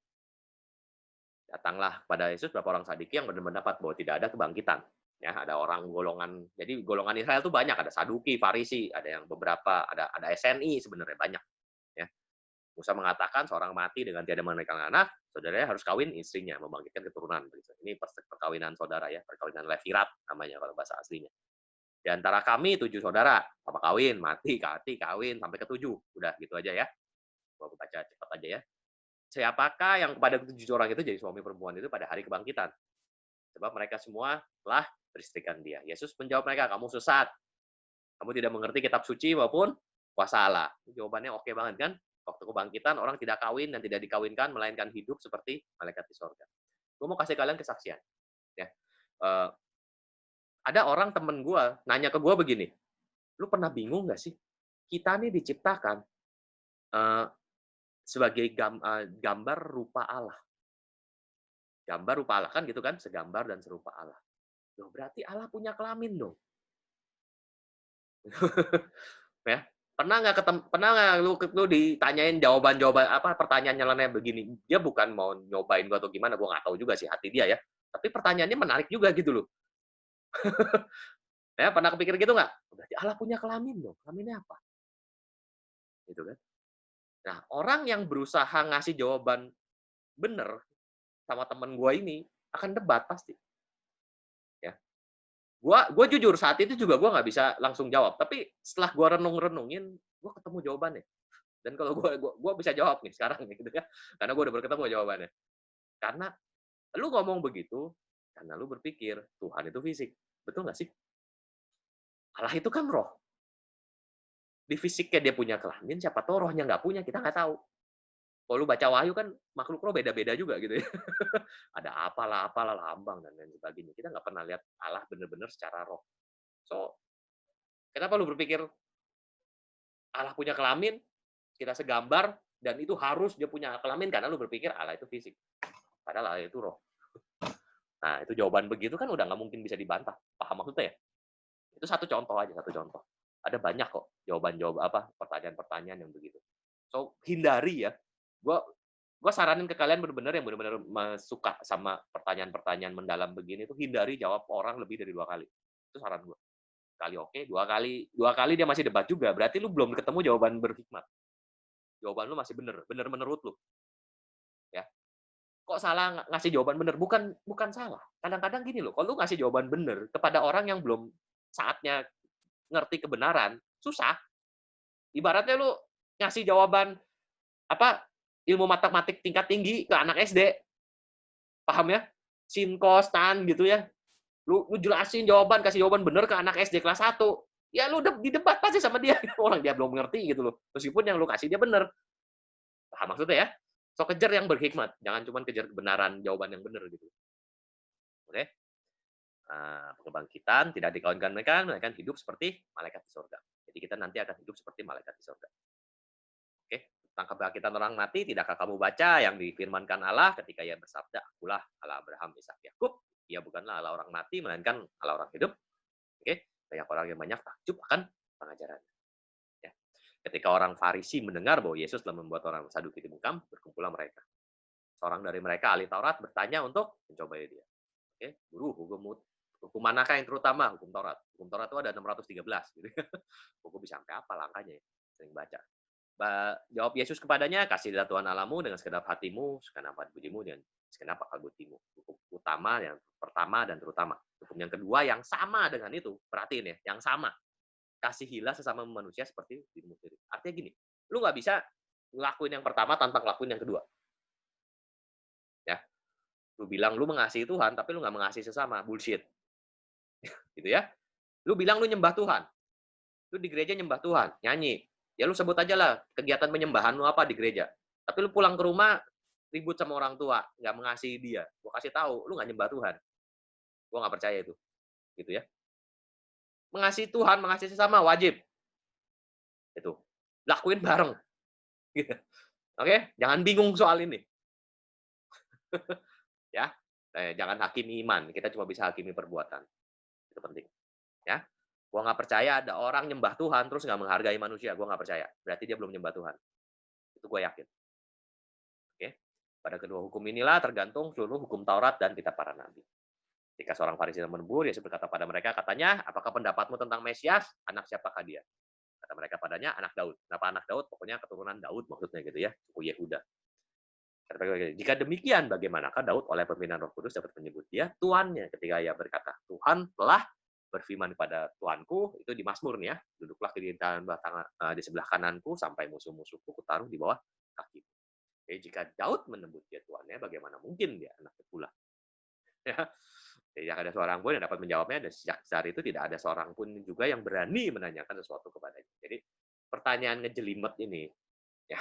Datanglah pada Yesus beberapa orang Saduki yang berpendapat bahwa tidak ada kebangkitan. Ya, ada orang golongan, jadi golongan Israel itu banyak, ada Saduki, Farisi, ada yang beberapa, ada SNI sebenarnya banyak. Ya. Musa mengatakan seorang mati dengan tiada mengenalkan anak, saudaranya harus kawin istrinya, membangkitkan keturunan. Ini perkawinan saudara ya, perkawinan levirat namanya kalau bahasa aslinya. Di antara kami 7 saudara, apa kawin, mati, kawin, sampai ke 7. Udah gitu aja ya. Gua baca cepat aja ya. Siapakah yang kepada 7 orang itu jadi suami perempuan itu pada hari kebangkitan? Sebab mereka semua telah beristrikan dia. Yesus menjawab mereka, kamu sesat. Kamu tidak mengerti kitab suci maupun kuasa Allah. Jawabannya oke banget kan? Waktu kebangkitan orang tidak kawin dan tidak dikawinkan, melainkan hidup seperti malaikat di sorga. Gue mau kasih kalian kesaksian. Ya. Eh, ada orang temen gue nanya ke gue begini, lu pernah bingung nggak sih? Kita nih diciptakan eh, sebagai gambar rupa Allah. Gambar rupa Allah kan gitu kan, segambar dan serupa Allah. Loh, berarti Allah punya kelamin dong. Ya. Pernah nggak lu ditanyain jawaban-jawaban apa pertanyaan nyeleneh begini? Dia bukan mau nyobain gua atau gimana, gua nggak tahu juga sih hati dia ya. Tapi pertanyaannya menarik juga gitu loh. Ya, pernah kepikir gitu nggak? Berarti Allah punya kelamin dong. Kelaminnya apa? Gitu kan. Nah, orang yang berusaha ngasih jawaban bener sama temen gua ini akan debat pasti. Ya. Gua jujur saat itu juga gua nggak bisa langsung jawab. Tapi setelah gua renung-renungin, gua ketemu jawabannya. Dan kalau gua bisa jawab nih sekarang nih gitu ya. Karena gua udah berketemu jawabannya. Karena lu ngomong begitu karena lu berpikir Tuhan itu fisik. Betul nggak sih? Allah itu kan roh. Di fisiknya dia punya kelamin, siapa tahu rohnya nggak punya, kita nggak tahu. Kalau lu baca Wahyu kan makhluk roh beda-beda juga gitu ya. Ada apalah lambang dan lain sebagainya. Kita nggak pernah lihat Allah benar-benar secara roh. So, kenapa lu berpikir Allah punya kelamin, kita segambar, dan itu harus dia punya kelamin karena lu berpikir Allah itu fisik. Padahal Allah itu roh. Nah, itu jawaban begitu kan udah nggak mungkin bisa dibantah. Paham maksudnya ya? Itu satu contoh aja, satu contoh. Ada banyak kok jawaban-jawab pertanyaan-pertanyaan yang begitu. So, hindari ya. Gua gua saranin ke kalian benar-benar yang benar-benar suka sama pertanyaan-pertanyaan mendalam begini tuh hindari jawab orang lebih dari 2 kali. Itu saran gua. Kali oke, 2 kali dia masih debat juga, berarti lu belum ketemu jawaban berhikmat. Jawaban lu masih bener, bener menurut lu, ya. Kok salah ngasih jawaban bener? Bukan salah. Kadang-kadang gini loh, kalau lu ngasih jawaban bener kepada orang yang belum saatnya ngerti kebenaran, susah. Ibaratnya lu ngasih jawaban apa ilmu matematik tingkat tinggi ke anak SD, paham ya? Sin, cos, tan gitu ya. Lu jelasin jawaban, kasih jawaban bener ke anak SD kelas 1. Ya lu didebat pasti sama dia. Orang dia belum ngerti gitu loh. Meskipun yang lu kasih dia bener. Paham maksudnya ya? So kejar yang berhikmat, jangan cuma kejar kebenaran jawaban yang bener gitu. Oke? Kebangkitan tidak dikawinkan mereka, melainkan hidup seperti malaikat di surga. Jadi kita nanti akan hidup seperti malaikat di surga. Oke? Tentang kebangkitan orang mati, tidakkah kamu baca yang difirmankan Allah ketika ia bersabda, "Akulah Allah Abraham, Ishak, Yakub." Ia bukanlah Allah orang mati, melainkan Allah orang hidup. Oke? Banyak orang yang banyak takjub akan pengajaran. Ya. Ketika orang Farisi mendengar bahwa Yesus telah membuat orang Saduki dibungkam, berkumpullah mereka. Seorang dari mereka, ahli Taurat, bertanya untuk mencobai dia. Oke, guru, hukum manakah yang terutama? Hukum Taurat. Hukum Taurat itu ada 613. Gitu. Hukum bisa sampai apa langkahnya ya? Sering baca. Jawab Yesus kepadanya, kasihlah Tuhan Allahmu dengan segenap hatimu, segenap budimu, dan segenap akal budimu. Hukum utama yang pertama dan terutama. Hukum yang kedua yang sama dengan itu. Perhatiin ya, yang sama. Kasihilah sesama manusia seperti dirimu sendiri. Artinya gini, lu nggak bisa ngelakuin yang pertama tanpa ngelakuin yang kedua. Ya, lu bilang lu mengasihi Tuhan, tapi lu nggak mengasihi sesama, bullshit. Gitu ya. Lu bilang lu nyembah Tuhan, lu di gereja nyembah Tuhan, nyanyi. Ya lu sebut aja lah kegiatan penyembahan lu apa di gereja. Tapi lu pulang ke rumah ribut sama orang tua, nggak mengasihi dia. Gua kasih tahu, lu nggak nyembah Tuhan. Gua nggak percaya itu. Gitu ya. Mengasihi Tuhan, mengasihi sesama wajib. Itu. Lakuin bareng. Gitu. Oke, jangan bingung soal ini. Ya. Jangan hakimi iman, kita cuma bisa hakimi perbuatan. Itu penting. Ya. Gua nggak percaya ada orang nyembah Tuhan terus nggak menghargai manusia. Gua nggak percaya. Berarti dia belum nyembah Tuhan. Itu gue yakin. Oke. Pada kedua hukum inilah tergantung seluruh hukum Taurat dan kitab para nabi. Ketika seorang Farisi menegur, Yesus berkata pada mereka, katanya, apakah pendapatmu tentang Mesias? Anak siapakah dia? Kata mereka padanya, anak Daud. Kenapa anak Daud? Pokoknya keturunan Daud maksudnya gitu ya, suku Yehuda. Jika demikian, bagaimanakah Daud oleh pemimpinan Roh Kudus dapat menyebut dia tuannya ketika ia berkata, Tuhan telah berfirman kepada Tuanku, itu di Mazmur nih ya, duduklah di sebelah kananku sampai musuh-musuhku kutaruh di bawah kaki. Jadi jika Daud menyebut dia tuannya, bagaimana mungkin dia anaknya pula? Ya. Tidak ada seorang pun yang dapat menjawabnya, dan sejak saat itu tidak ada seorang pun juga yang berani menanyakan sesuatu kepadanya. Jadi pertanyaan ngejelimet ini, ya,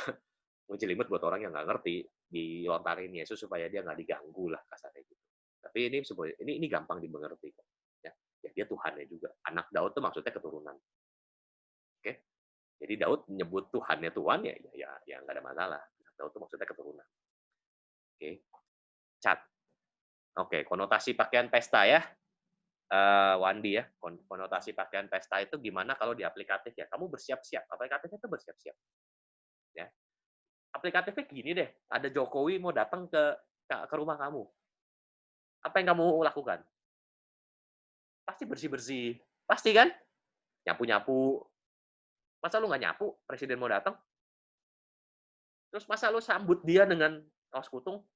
Ngejelimet buat orang yang nggak ngerti, dilontarin Yesus supaya dia nggak diganggu lah kasarnya gitu. Tapi ini gampang dimengerti kok, ya. Ya dia Tuhannya juga. Anak Daud tuh maksudnya keturunan, oke? Jadi Daud nyebut Tuhannya Tuhan ya nggak ada masalah. Anak Daud tuh maksudnya keturunan, oke? Cat. Oke, konotasi pakaian pesta ya, Wandi ya, konotasi pakaian pesta itu gimana kalau di aplikatif ya, kamu bersiap-siap, aplikatifnya itu bersiap-siap, ya. Aplikatifnya gini deh, ada Jokowi mau datang ke rumah kamu, apa yang kamu lakukan? Pasti bersih-bersih, pasti kan? Nyapu-nyapu, masa lu nggak nyapu, presiden mau datang? Terus masa lu sambut dia dengan kaos kutung?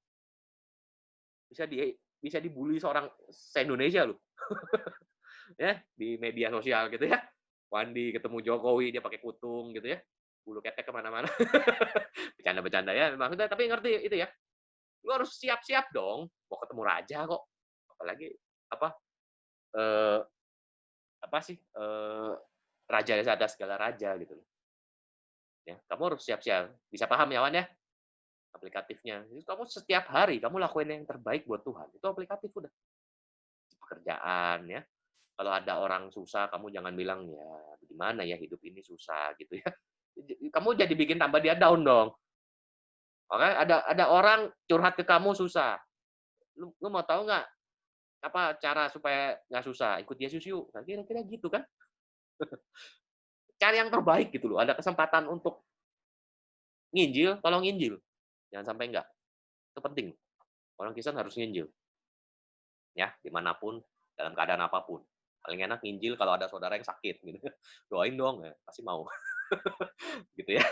Bisa dibully seorang se-Indonesia lu, ya, di media sosial gitu ya. Wandi ketemu Jokowi, dia pakai kutung gitu ya, bulu ketek kemana-mana. Bercanda-bercanda ya, maksudnya tapi ngerti itu ya. Lu harus siap-siap dong, mau ketemu raja kok. Apalagi apa, eee, apa sih, raja ada segala raja gitu loh, ya. Kamu harus siap-siap. Bisa paham ya, Wan, ya? Aplikatifnya. Jadi kamu setiap hari kamu lakuin yang terbaik buat Tuhan, itu aplikatif udah. Pekerjaan ya, kalau ada orang susah kamu jangan bilang, "Ya gimana ya hidup ini susah," gitu ya. Kamu jadi bikin tambah dia down dong. Oke, ada orang curhat ke kamu susah, lu mau tahu nggak apa cara supaya nggak susah? Ikut Yesus yuk. Nah, kira-kira gitu kan. Cari yang terbaik gitu loh. Ada kesempatan untuk nginjil, tolong nginjil. Jangan sampai enggak. Itu penting. Orang Kristen harus nginjil. Ya, dimanapun, dalam keadaan apapun. Paling enak nginjil kalau ada saudara yang sakit. Gitu. Doain dong, ya, pasti mau. Gitu ya.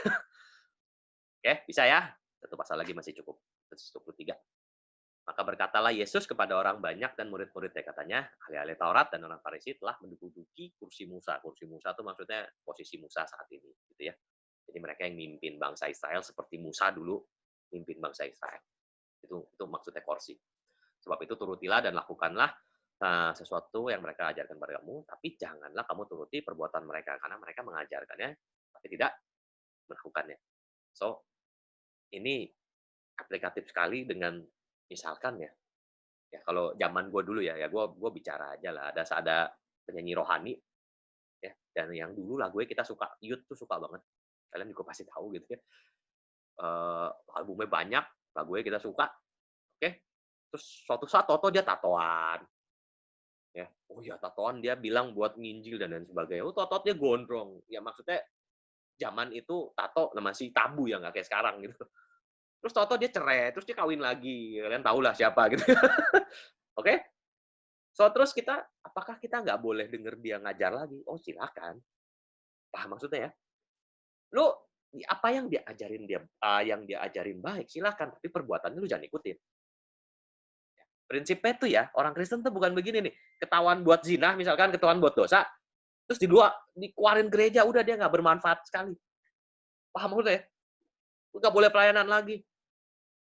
Oke, bisa ya? Satu pasal lagi masih cukup. 123. Maka berkatalah Yesus kepada orang banyak dan murid-muridnya katanya, ahli-ahli Taurat dan orang Farisi telah menduduki kursi Musa. Kursi Musa itu maksudnya posisi Musa saat ini, gitu ya. Jadi mereka yang mimpin bangsa Israel seperti Musa dulu mimpin bangsa Israel. Itu maksudnya kursi. Sebab itu turutilah dan lakukanlah sesuatu yang mereka ajarkan kepada kamu, tapi janganlah kamu turuti perbuatan mereka karena mereka mengajarkannya tapi tidak melakukannya. So, ini aplikatif sekali dengan misalkan ya, ya kalau zaman gue dulu ya gue bicara aja lah. Ada penyanyi rohani ya, dan yang dulu lagunya kita suka, youth tuh suka banget. Kalian juga pasti tahu gitu ya. Albumnya banyak, lagunya kita suka, oke. Terus suatu saat toto dia tatoan, ya. Oh ya tatoan dia bilang buat nginjil dan lain sebagainya. Oh toto dia gondrong. Ya maksudnya zaman itu tato masih tabu ya nggak kayak sekarang gitu. Terus toto dia cerai, terus dia kawin lagi. Kalian tahu lah siapa gitu. Oke? So terus apakah kita nggak boleh denger dia ngajar lagi? Oh silakan. Paham maksudnya ya? Lu apa yang dia ajarin baik silakan, tapi perbuatannya lu jangan ikutin. Prinsipnya tuh ya, orang Kristen tuh bukan begini nih, ketahuan buat zina misalkan, ketahuan buat dosa, terus dikeluarin gereja, udah dia nggak bermanfaat sekali. Paham maksudnya ya? Lu nggak boleh pelayanan lagi.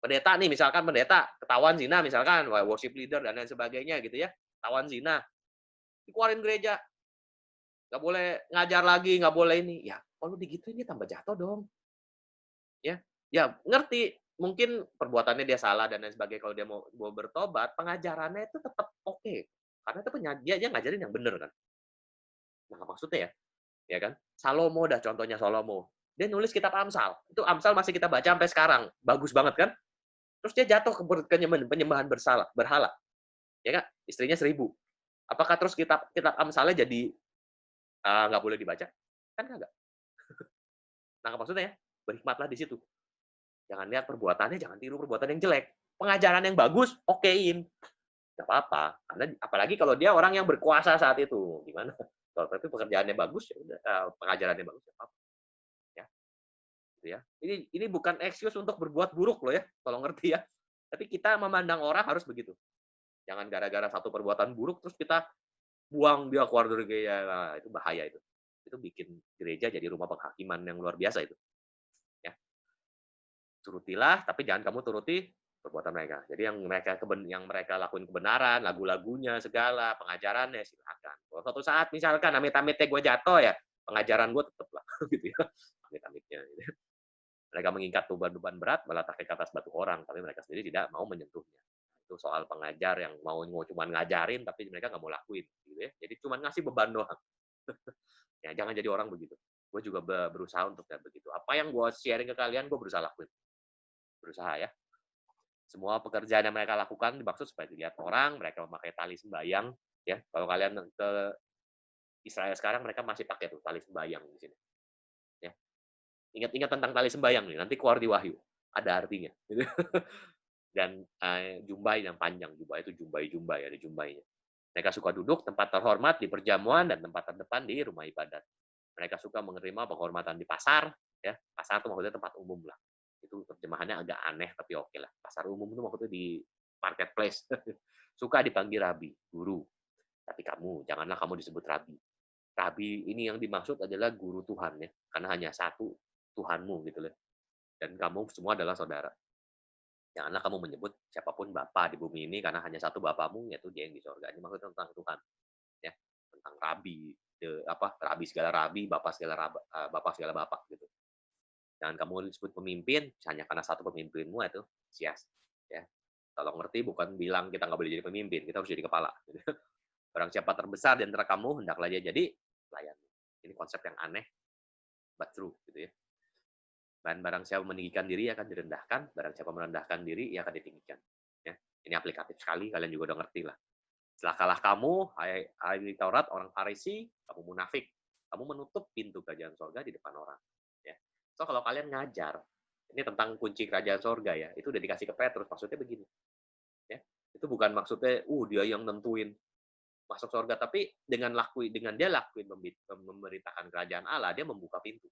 Pendeta nih, misalkan pendeta ketahuan zina misalkan, worship leader dan lain sebagainya gitu ya, ketahuan zina, dikeluarin gereja, nggak boleh ngajar lagi, nggak boleh ini. Ya, kalau digituin dia tambah jatuh dong. Ya, ya ngerti, mungkin perbuatannya dia salah dan lain sebagainya, kalau dia mau bertobat, pengajarannya itu tetap oke. Karena itu dia ngajarin yang benar kan. Nah, maksudnya ya kan? Salomo dah contohnya Salomo. Dia nulis kitab Amsal. Itu Amsal masih kita baca sampai sekarang. Bagus banget kan? Terus dia jatuh ke penyembahan berhala. Ya kan? Istrinya 1.000. Apakah terus kitab Amsalnya jadi nggak boleh dibaca? Kan enggak. Nah, maksudnya ya, berhikmatlah di situ. Jangan lihat perbuatannya, jangan tiru perbuatan yang jelek. Pengajaran yang bagus, okein. Nggak apa-apa. Karena apalagi kalau dia orang yang berkuasa saat itu. Gimana? Kalau tapi pekerjaannya bagus, ya udah, pengajarannya bagus, ya apa-apa. Ya, gitu ya. Ini bukan excuse untuk berbuat buruk loh ya, kalau ngerti ya. Tapi kita memandang orang harus begitu. Jangan gara-gara satu perbuatan buruk terus kita buang dia keluar dari gereja. Nah, itu bahaya itu. Itu bikin gereja jadi rumah penghakiman yang luar biasa itu. Ya. Turutilah, tapi jangan kamu turuti perbuatan mereka. Jadi yang mereka lakuin kebenaran, lagu-lagunya segala, pengajarannya silakan. Kalau suatu saat misalkan amit-amitnya gue jatuh ya, pengajaran gue tetap lah gitu ya. Amit-amitnya gitu. Mereka mengikat beban-beban berat, meletakkan ke atas batu orang, tapi mereka sendiri tidak mau menyentuhnya. Itu soal pengajar yang mau cuma ngajarin, tapi mereka nggak mau lakuin, gitu ya. Jadi cuma ngasih beban doang. Ya, jangan jadi orang begitu. Gue juga berusaha untuk tidak begitu. Apa yang gue sharing ke kalian, gue berusaha lakuin. Berusaha ya. Semua pekerjaan yang mereka lakukan dimaksud supaya dilihat orang, mereka memakai tali sembayang. Ya, kalau kalian ke Israel sekarang, mereka masih pakai tuh tali sembayang di sini. Ya. Ingat-ingat tentang tali sembayang nih, nanti keluar di Wahyu. Ada artinya. Gitu. Dan jumbai yang panjang, jumbai itu jumbai-jumbai, ada jumbainya. Mereka suka duduk tempat terhormat di perjamuan dan tempat terdepan di rumah ibadat. Mereka suka menerima penghormatan di pasar, ya. Pasar itu maksudnya tempat umum lah. Itu terjemahannya agak aneh tapi oke lah. Pasar umum itu maksudnya di marketplace. Suka dipanggil rabi, guru. Tapi janganlah kamu disebut rabi. Rabi ini yang dimaksud adalah guru Tuhan ya, karena hanya satu Tuhanmu gitu loh. Dan kamu semua adalah saudara. Janganlah kamu menyebut siapapun Bapa di bumi ini karena hanya satu Bapamu, yaitu Dia yang di sorga. Ini maksudnya tentang Tuhan, ya. Tentang rabi, rabi segala rabi, Bapak segala bapak gitu. Jangan kamu disebut pemimpin hanya karena satu pemimpinmu itu sias, ya. Kalau ngerti bukan bilang kita nggak boleh jadi pemimpin, kita harus jadi kepala. Gitu. Barang siapa terbesar di antara kamu, hendaklah dia jadi pelayan. Ini konsep yang aneh, but true, gitu ya. Dan barang siapa meninggikan diri akan direndahkan, barang siapa merendahkan diri ia akan ditinggikan. Ya, ini aplikatif sekali, kalian juga udah ngerti lah. Celakalah kamu, hai ahli Taurat, orang Farisi, kamu munafik. Kamu menutup pintu kerajaan sorga di depan orang. Ya. So kalau kalian ngajar, ini tentang kunci kerajaan sorga ya, itu udah dikasih ke Petrus, maksudnya begini. Ya, itu bukan maksudnya, dia yang nentuin masuk sorga, tapi dengan dia lakuin memberitakan kerajaan Allah, dia membuka pintu.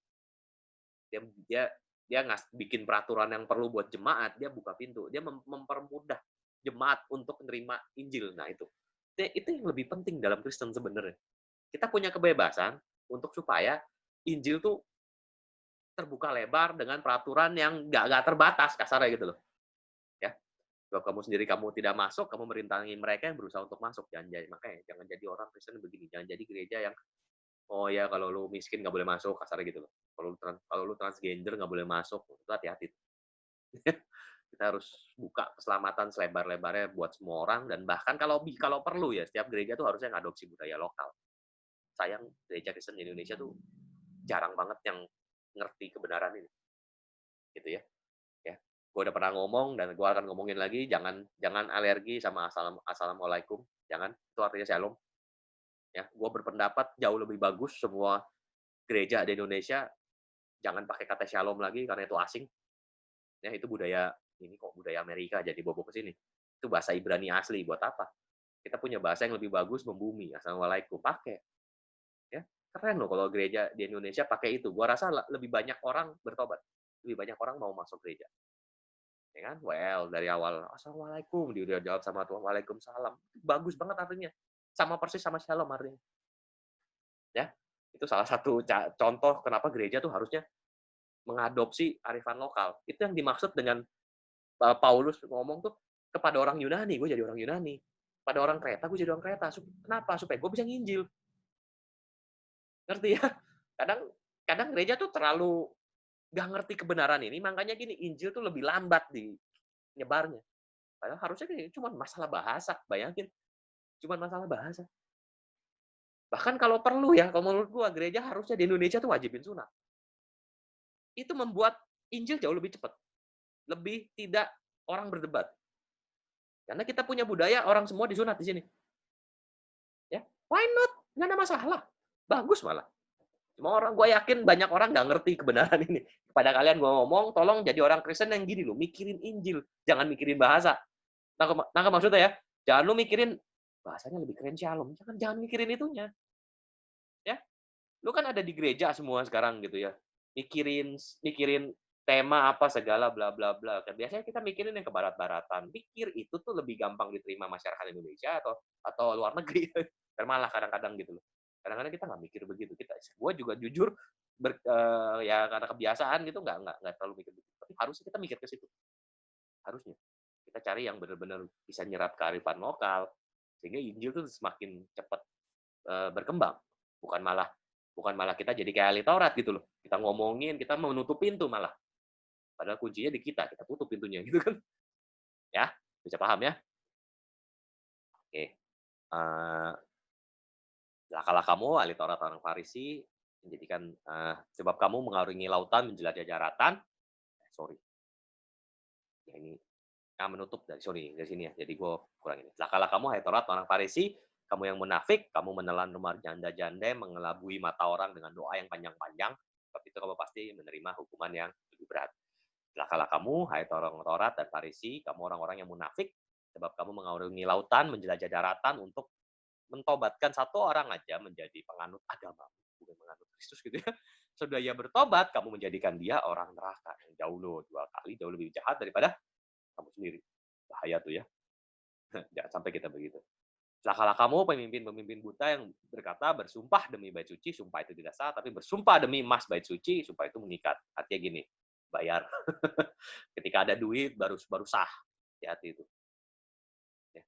Dia dia dia bikin peraturan yang perlu buat jemaat, dia buka pintu, dia mempermudah jemaat untuk menerima Injil. Nah itu yang lebih penting dalam Kristen sebenarnya. Kita punya kebebasan untuk supaya Injil tuh terbuka lebar dengan peraturan yang nggak terbatas, kasarnya gitu loh. Ya, kalau kamu sendiri kamu tidak masuk, kamu merintangi mereka yang berusaha untuk masuk. Makanya jangan jadi orang Kristen begini, jangan jadi gereja yang oh ya kalau lu miskin nggak boleh masuk, kasarnya gitu loh. Kalau lu transgender nggak boleh masuk, itu hati-hati. Kita harus buka keselamatan selebar-lebarnya buat semua orang dan bahkan kalau perlu ya setiap gereja tuh harusnya ngadopsi budaya lokal. Sayang gereja Kristen di Indonesia tuh jarang banget yang ngerti kebenaran ini. Gitu ya. Ya. Gue udah pernah ngomong dan gue akan ngomongin lagi, jangan alergi sama assalamualaikum, jangan. Itu artinya shalom. Ya, gue berpendapat jauh lebih bagus semua gereja di Indonesia jangan pakai kata shalom lagi karena itu asing. Ya, itu budaya budaya Amerika jadi bobo ke sini. Itu bahasa Ibrani asli buat apa? Kita punya bahasa yang lebih bagus membumi. Assalamualaikum pakai. Ya, keren loh kalau gereja di Indonesia pakai itu. Gua rasa lebih banyak orang bertobat. Lebih banyak orang mau masuk gereja. Ya kan? Well, dari awal Assalamualaikum dia udah jawab sama Tuhan Waalaikumsalam. Bagus banget artinya. Sama persis sama shalom artinya. Ya. Itu salah satu contoh kenapa gereja tuh harusnya mengadopsi arifan lokal. Itu yang dimaksud dengan Paulus ngomong tuh kepada orang Yunani, gue jadi orang Yunani. Pada orang Kreta, gue jadi orang Kreta. Kenapa? Supaya gue bisa nginjil. Ngerti ya? Kadang kadang gereja tuh terlalu nggak ngerti kebenaran ini, makanya gini, Injil tuh lebih lambat di nyebarnya. Padahal harusnya cuma masalah bahasa, bayangin. Cuma masalah bahasa. Bahkan kalau perlu ya, kalau menurut gue, gereja harusnya di Indonesia tuh wajibin sunat. Itu membuat Injil jauh lebih cepat. Lebih tidak orang berdebat. Karena kita punya budaya orang semua disunat di sini. Ya, why not? Nggak ada masalah. Bagus malah. Cuma gue yakin banyak orang nggak ngerti kebenaran ini. Kepada kalian gue ngomong, tolong jadi orang Kristen yang gini loh, mikirin Injil, jangan mikirin bahasa. Nah, maksudnya ya, jangan lu mikirin bahasanya lebih keren shalom, jangan mikirin itunya. Ya, lu kan ada di gereja semua sekarang gitu ya, mikirin tema apa segala bla bla bla. Biasanya kita mikirin yang ke barat-baratan. Pikir itu tuh lebih gampang diterima masyarakat Indonesia atau luar negeri. Dan malah kadang-kadang gitu loh. Kadang-kadang kita nggak mikir begitu. Gue juga jujur ya karena kebiasaan gitu nggak terlalu mikir begitu. Tapi harusnya kita mikir ke situ. Harusnya kita cari yang benar-benar bisa nyerap kearifan lokal sehingga Injil tuh semakin cepat berkembang. Bukan malah kita jadi kayak ahli Taurat gitu loh. Kita ngomongin, kita menutup pintu malah. Padahal kuncinya di kita tutup pintunya gitu kan. Ya, bisa paham ya? Oke. Celakalah kamu, ahli Taurat orang Farisi, menjadikan sebab kamu mengarungi lautan, menjelajah daratan. Sorry, ya ini menutup dari sini ya. Jadi gue kurang ini. Celakalah kamu, hai Taurat orang Farisi, kamu yang munafik, kamu menelan rumah janda-janda, mengelabui mata orang dengan doa yang panjang-panjang. Sebab itu kamu pasti menerima hukuman yang lebih berat. Celakalah kamu, hai orang Taurat dan Farisi, kamu orang-orang yang munafik, sebab kamu mengarungi lautan, menjelajah daratan untuk mentobatkan satu orang aja menjadi penganut agama, bukan menganut Kristus gitu ya. Sudah ia bertobat, kamu menjadikan dia orang neraka yang jauh loh, 2 kali jauh lebih jahat daripada kamu sendiri. Bahaya tuh ya. Jangan sampai kita begitu. Celakalah kamu pemimpin-pemimpin buta yang berkata bersumpah demi bait suci, sumpah itu tidak sah, tapi bersumpah demi emas bait suci, sumpah itu mengikat. Artinya gini, bayar. Ketika ada duit baru baru sah. Hati-hati itu. Ya.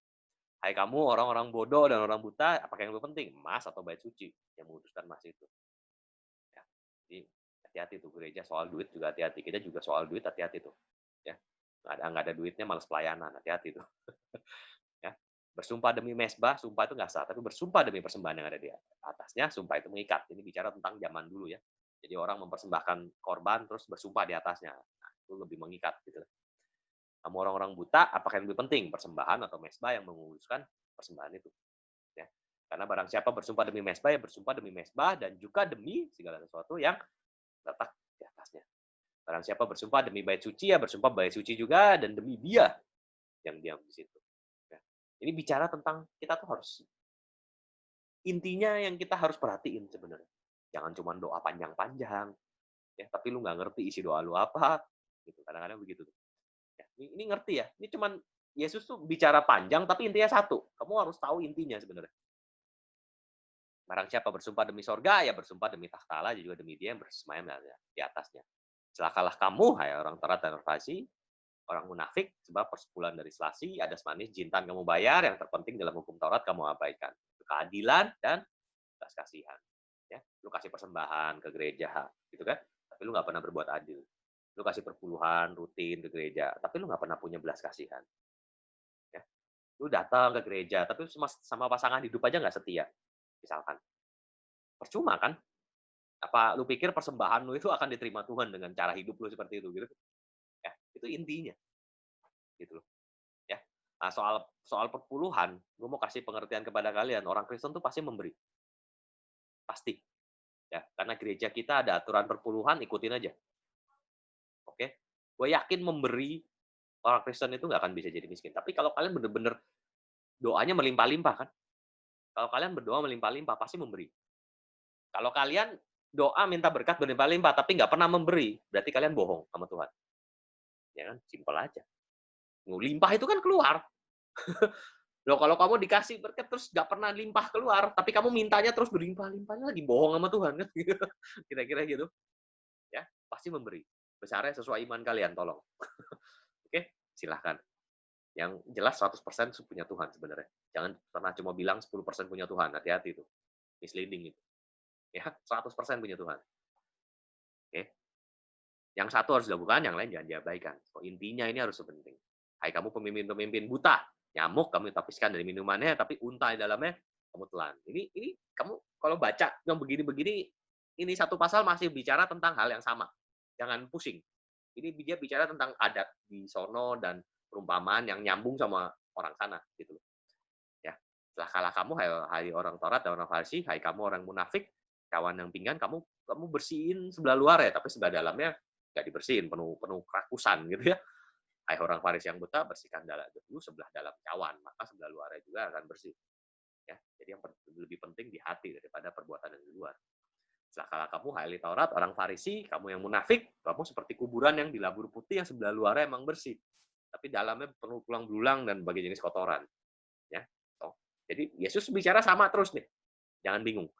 Hai kamu orang-orang bodoh dan orang buta, apakah yang lebih penting, emas atau bait suci? Yang memutuskan emas itu. Ya. Jadi hati-hati tuh gereja soal duit juga hati-hati. Kita juga soal duit hati-hati tuh. Ya. Nggak ada duitnya malas pelayanan, hati-hati tuh. Ya. Bersumpah demi mesbah, sumpah itu nggak sah, tapi bersumpah demi persembahan yang ada di atasnya, sumpah itu mengikat. Ini bicara tentang zaman dulu ya. Jadi orang mempersembahkan korban terus bersumpah di atasnya. Nah, itu lebih mengikat gitu. Kamu orang-orang buta, apakah yang lebih penting, persembahan atau mesbah yang menguruskan persembahan itu? Ya. Karena barang siapa bersumpah demi mesbah, ya bersumpah demi mesbah dan juga demi segala sesuatu yang letak di atasnya. Barang siapa bersumpah demi bait suci, ya bersumpah bait suci juga dan demi dia yang diam di situ. Ya. Ini bicara tentang kita tuh harus intinya yang kita harus perhatiin sebenarnya. Jangan cuma doa panjang-panjang, ya, tapi lu nggak ngerti isi doa lu apa, gitu. Kadang-kadang begitu. Ya, ini ngerti ya. Ini cuman Yesus tuh bicara panjang, tapi intinya satu. Kamu harus tahu intinya sebenarnya. Barang siapa bersumpah demi sorga, ya bersumpah demi takhta Allah, juga demi dia yang bersemayam di atasnya. Celakalah kamu, hai orang Taurat dan Farisi, orang munafik, sebab persepuluhan dari selasi, adas manis, jintan kamu bayar, yang terpenting dalam hukum Taurat kamu abaikan. Keadilan dan belas kasihan. Ya, lu kasih persembahan ke gereja, gitu kan? Tapi lu nggak pernah berbuat adil. Lu kasih perpuluhan rutin ke gereja, tapi lu nggak pernah punya belas kasihan. Ya. Lu datang ke gereja, tapi sama pasangan hidup aja nggak setia, misalkan. Percuma kan? Apa lu pikir persembahan lu itu akan diterima Tuhan dengan cara hidup lu seperti itu gitu? Ya, itu intinya gitu loh, ya. Nah, soal soal perpuluhan, gue mau kasih pengertian kepada kalian, orang Kristen tuh pasti memberi, pasti. Ya, karena gereja kita ada aturan perpuluhan, ikutin aja. Oke? Gue yakin memberi, orang Kristen itu nggak akan bisa jadi miskin. Tapi kalau kalian bener-bener doanya melimpah-limpah kan? Kalau kalian berdoa melimpah-limpah, pasti memberi. Kalau kalian doa minta berkat berlimpah-limpah, tapi nggak pernah memberi, berarti kalian bohong sama Tuhan. Ya kan? Simpel aja. Limpah itu kan keluar. Loh, kalau kamu dikasih berkat terus nggak pernah limpah keluar, tapi kamu mintanya terus berlimpah-limpahnya lagi bohong sama Tuhan kan? Kira-kira gitu. Ya, pasti memberi. Besarnya sesuai iman kalian, tolong. Oke, silahkan. Yang jelas 100% punya Tuhan sebenarnya. Jangan pernah cuma bilang 10% punya Tuhan. Hati-hati itu. Misleading itu. Ya, 100% punya Tuhan. Oke. Yang satu harus dilakukan, yang lain jangan diabaikan. So, intinya ini harus penting. Hai kamu pemimpin-pemimpin buta, nyamuk kamu tapiskan dari minumannya, tapi unta di dalamnya kamu telan. Ini kamu kalau baca yang begini-begini, ini satu pasal masih bicara tentang hal yang sama. Jangan pusing. Ini dia bicara tentang adat di sono dan perumpamaan yang nyambung sama orang sana gitu loh. Ya. Celakalah kamu hai orang Taurat dan orang Farisi, hai kamu orang munafik, kawan yang pinggan, kamu bersihin sebelah luar ya, tapi sebelah dalamnya nggak dibersihin, penuh penuh kerakusan gitu ya. Hai orang Farisi yang buta, bersihkan dulu sebelah dalam cawan, maka sebelah luarnya juga akan bersih. Ya, jadi yang lebih penting di hati daripada perbuatan yang di luar. Celakalah kamu, hai ahli Taurat, orang Farisi, kamu yang munafik, kamu seperti kuburan yang dilabur putih yang sebelah luarnya emang bersih, tapi dalamnya penuh tulang belulang dan berbagai jenis kotoran. Ya, so, jadi Yesus bicara sama terus nih, jangan bingung.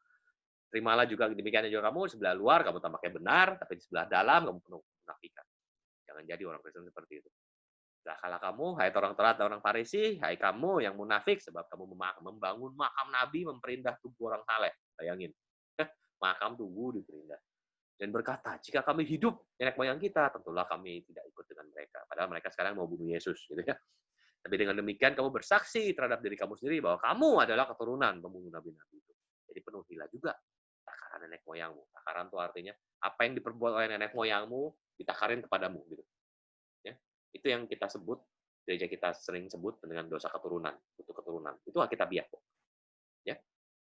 Terimalah juga demikian juga kamu, sebelah luar kamu tampaknya benar, tapi di sebelah dalam kamu penuh kemunafikan. Jangan jadi orang Kristen seperti itu. Celakalah kamu, hai orang Taurat dan orang Farisi, hai kamu yang munafik, sebab kamu membangun makam Nabi, memperindah tubuh orang saleh. Bayangin, makam tubuh diperindah. dan berkata, "Jika kami hidup nenek moyang kita, tentulah kami tidak ikut dengan mereka." Padahal mereka sekarang mau bunuh Yesus, gitu ya. Tapi dengan demikian kamu bersaksi terhadap diri kamu sendiri bahwa kamu adalah keturunan pembunuh nabi-nabi itu. Jadi penuhilah juga takaran nenek moyangmu. Takaran itu artinya apa yang diperbuat oleh nenek moyangmu ditakarin kepadamu, gitu. Ya, itu yang kita sebut, gereja kita sering sebut dengan dosa keturunan, itu keturunan. Itu Alkitabiah kok. Ya,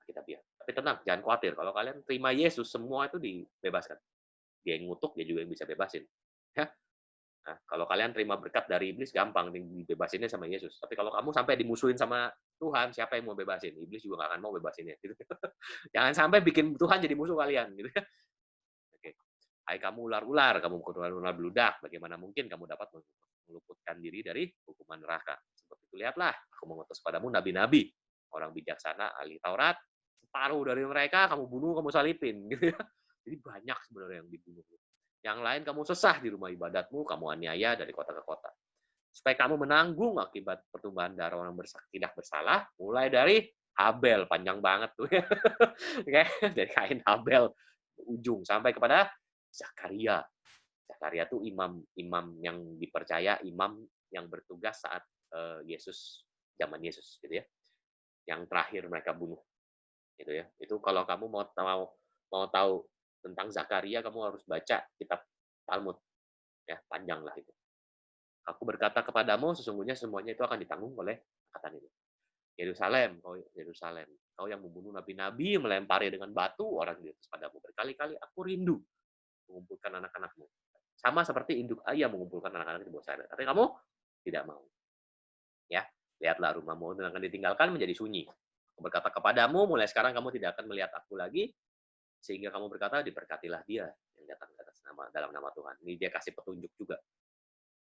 Alkitabiah. Tapi tenang, jangan khawatir. Kalau kalian terima Yesus, semua itu dibebaskan. Dia yang ngutuk, dia juga yang bisa bebasin. Ya. Nah, kalau kalian terima berkat dari iblis, gampang dibebasinnya sama Yesus. Tapi kalau kamu sampai dimusuhin sama Tuhan, siapa yang mau bebasin? Iblis juga nggak akan mau bebasinnya. Gitu. Jangan sampai bikin Tuhan jadi musuh kalian. Gitu. Oke. Hai kamu ular-ular, kamu ular beludak, bagaimana mungkin kamu dapat meluputkan diri dari hukuman neraka? Seperti itu lihatlah, aku mengutus padamu nabi-nabi, orang bijaksana, ahli Taurat, separuh dari mereka kamu bunuh, kamu salipin. Gitu ya. Jadi banyak sebenarnya yang dibunuh. Yang lain kamu sesah di rumah ibadatmu, kamu aniaya dari kota ke kota. Supaya kamu menanggung akibat pertumbuhan darah orang tidak bersalah, mulai dari Habel, panjang banget tuh. Dari kain Habel, ujung, sampai kepada Zakaria. Zakaria itu imam yang dipercaya, imam yang bertugas saat zaman Yesus, gitu ya. Yang terakhir mereka bunuh, gitu ya. Itu kalau kamu mau tahu tentang Zakaria, kamu harus baca kitab Talmud, ya panjang lah itu. Aku berkata kepadamu, sesungguhnya semuanya itu akan ditanggung oleh angkatan itu. Yerusalem, kau yang membunuh nabi-nabi, melempari dengan batu orang di atas padamu. Berkali-kali aku rindu mengumpulkan anak-anakmu. Sama seperti induk ayam mengumpulkan anak-anak di bawah sana. Tapi kamu tidak mau. Ya, lihatlah rumahmu akan ditinggalkan menjadi sunyi. Aku berkata kepadamu, mulai sekarang kamu tidak akan melihat aku lagi, sehingga kamu berkata, diberkatilah dia yang datang dalam nama Tuhan. Ini dia kasih petunjuk juga.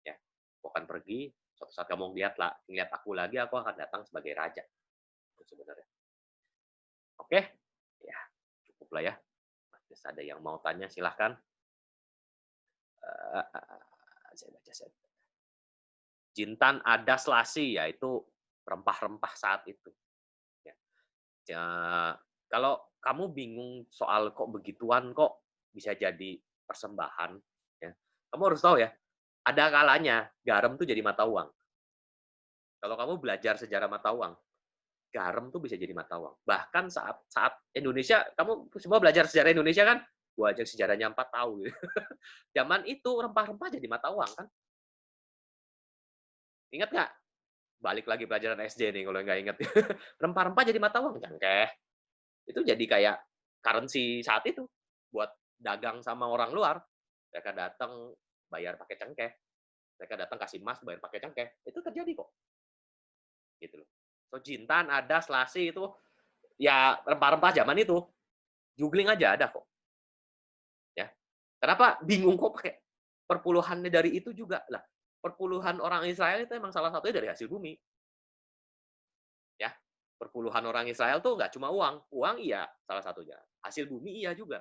Ya, aku akan pergi, suatu saat kamu lihat aku lagi, aku akan datang sebagai raja. Itu sebenarnya. Oke, ya cukuplah ya. Masih ada yang mau tanya, silahkan. Saya baca. Jintan ada selasi, yaitu rempah-rempah saat itu. Ya. Ya, kalau kamu bingung soal kok begituan kok bisa jadi persembahan, ya, kamu harus tahu ya, ada kalanya garam tuh jadi mata uang. Kalau kamu belajar sejarah mata uang, garam tuh bisa jadi mata uang. Bahkan saat Indonesia, kamu semua belajar sejarah Indonesia kan? Gua aja sejarahnya 4 tahun. Gitu. Zaman itu rempah-rempah jadi mata uang kan? Ingat nggak? Balik lagi pelajaran SD nih kalau nggak ingat. Rempah-rempah jadi mata uang, cengkeh. Itu jadi kayak currency saat itu buat dagang sama orang luar. Mereka datang bayar pakai cengkeh. Mereka datang kasih emas bayar pakai cengkeh. Itu terjadi kok. Gitu loh. So jintan ada selasi itu ya rempah-rempah zaman itu. Googling aja ada kok. Ya. Kenapa bingung kok pakai perpuluhannya dari itu juga lah. Perpuluhan orang Israel itu emang salah satunya dari hasil bumi. Ya. Perpuluhan orang Israel tuh nggak cuma uang. Uang iya salah satunya. Hasil bumi iya juga.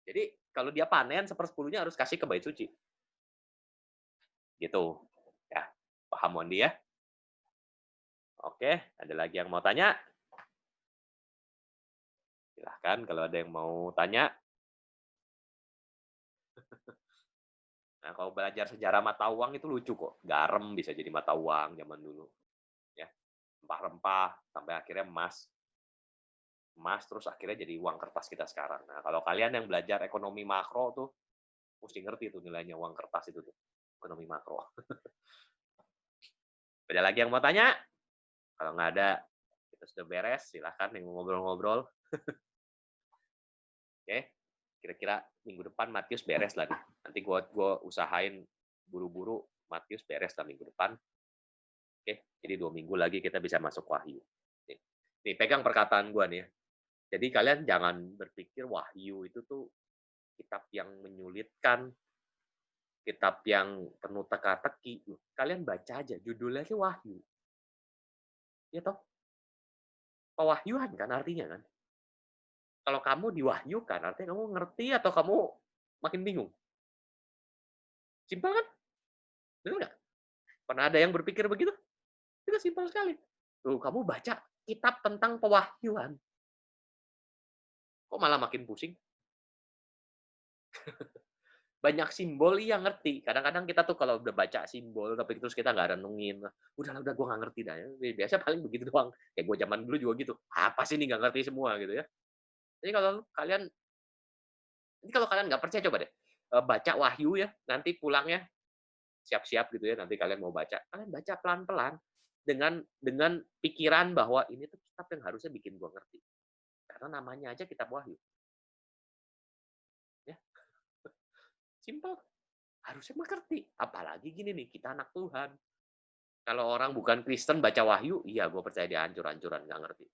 Jadi kalau dia panen sepersepuluhnya harus kasih ke bait suci. Gitu. Ya. Paham Mondi ya? Oke, ada lagi yang mau tanya? Silahkan kalau ada yang mau tanya. Nah, kalau belajar sejarah mata uang itu lucu kok. Garam bisa jadi mata uang zaman dulu. Ya. Rempah-rempah sampai akhirnya emas. Emas terus akhirnya jadi uang kertas kita sekarang. Nah, kalau kalian yang belajar ekonomi makro tuh mesti ngerti tuh nilainya uang kertas itu tuh. Ekonomi makro. Ada lagi yang mau tanya? Kalau nggak ada, kita sudah beres. Silahkan yang mau ngobrol-ngobrol. Oke, kira-kira minggu depan Matius beres lah nih. Nanti gua usahain buru-buru Matius beres lah minggu depan. Oke, jadi 2 minggu lagi kita bisa masuk Wahyu. Nih pegang perkataan gua nih ya. Jadi kalian jangan berpikir Wahyu itu tuh kitab yang menyulitkan, kitab yang penuh teka-teki. Kalian baca aja, judulnya sih Wahyu. Ya toh? Pewahyuan kan artinya kan? Kalau kamu diwahyukan, artinya kamu ngerti atau kamu makin bingung? Simpel kan? Betul nggak? Pernah ada yang berpikir begitu? Itu simpel sekali. Tuh, kamu baca kitab tentang pewahyuan. Kok malah makin pusing? Banyak simbol iya ngerti. Kadang-kadang kita tuh kalau udah baca simbol, tapi terus kita nggak renungin, "Udahlah, udah gue nggak ngerti dah." Ya, biasa paling begitu doang. Kayak gue zaman dulu juga gitu, "Apa sih ini nggak ngerti semua?" Gitu ya. Jadi kalau kalian nggak percaya coba deh, baca Wahyu ya, nanti pulangnya siap-siap gitu ya, nanti kalian mau baca, kalian baca pelan-pelan dengan pikiran bahwa ini tuh kitab yang harusnya bikin gua ngerti. Karena namanya aja kitab Wahyu, ya, simpel, harusnya mengerti. Apalagi gini nih, kita anak Tuhan. Kalau orang bukan Kristen baca Wahyu, iya gua percaya dia hancur-hancuran, nggak ngerti.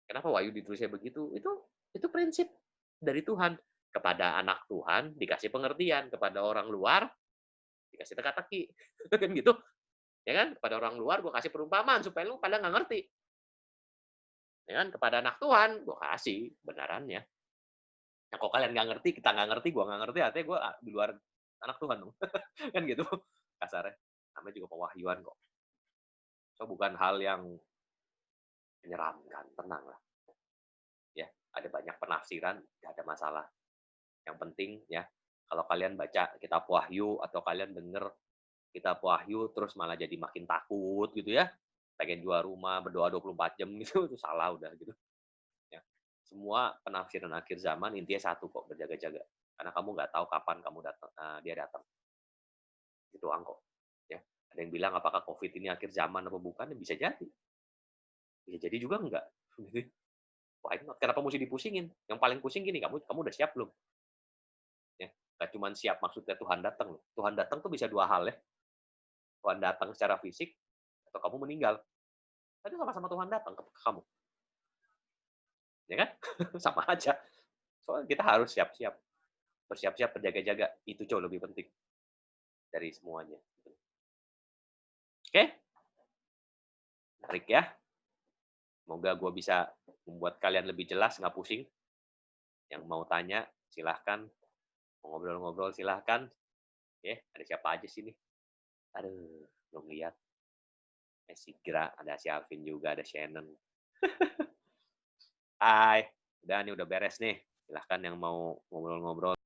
Kenapa Wahyu ditulisnya begitu? Itu prinsip dari Tuhan. Kepada anak Tuhan dikasih pengertian, kepada orang luar dikasih teka-teki, kan gitu. Ya kan? Kepada orang luar gue kasih perumpamaan supaya lu pada nggak ngerti. Ya kan? Kepada anak Tuhan gue kasih benarannya. Nah, kalau kalian nggak ngerti, kita nggak ngerti, gue nggak ngerti, artinya gue di luar anak Tuhan dong. Kan gitu kasarnya. Namanya juga pewahyuan kok. So bukan hal yang menyeramkan, tenang lah. Ya, ada banyak penafsiran, nggak ada masalah. Yang penting ya, kalau kalian baca kitab Wahyu atau kalian denger kitab Wahyu terus malah jadi makin takut gitu ya, pengen jual rumah, berdoa 24 jam gitu, itu salah udah gitu. Ya. Semua penafsiran akhir zaman intinya satu kok, berjaga-jaga. Karena kamu nggak tahu kapan dia datang. Itu doang kok. Ya. Ada yang bilang apakah COVID ini akhir zaman apa bukan? Ya bisa jadi. Bisa jadi juga enggak. Why not? Kenapa mesti dipusingin? Yang paling pusing gini, kamu kamu udah siap belum? Ya. Nggak cuma siap maksudnya Tuhan datang loh. Tuhan datang tuh bisa dua hal ya. Tuhan datang secara fisik atau kamu meninggal. Tapi sama-sama Tuhan datang ke kamu. Ya kan? Sama aja. Soalnya kita harus siap-siap. Bersiap-siap, berjaga-jaga. Itu jauh lebih penting dari semuanya. Oke? Menarik ya. Semoga gue bisa membuat kalian lebih jelas, nggak pusing. Yang mau tanya, silahkan. Mau ngobrol-ngobrol, silahkan. Ya, ada siapa aja sini? Aduh, belum lihat. Si Gra, ada si Alvin juga, ada Shannon. Hai, udah nih, udah beres nih. Silahkan yang mau ngobrol-ngobrol.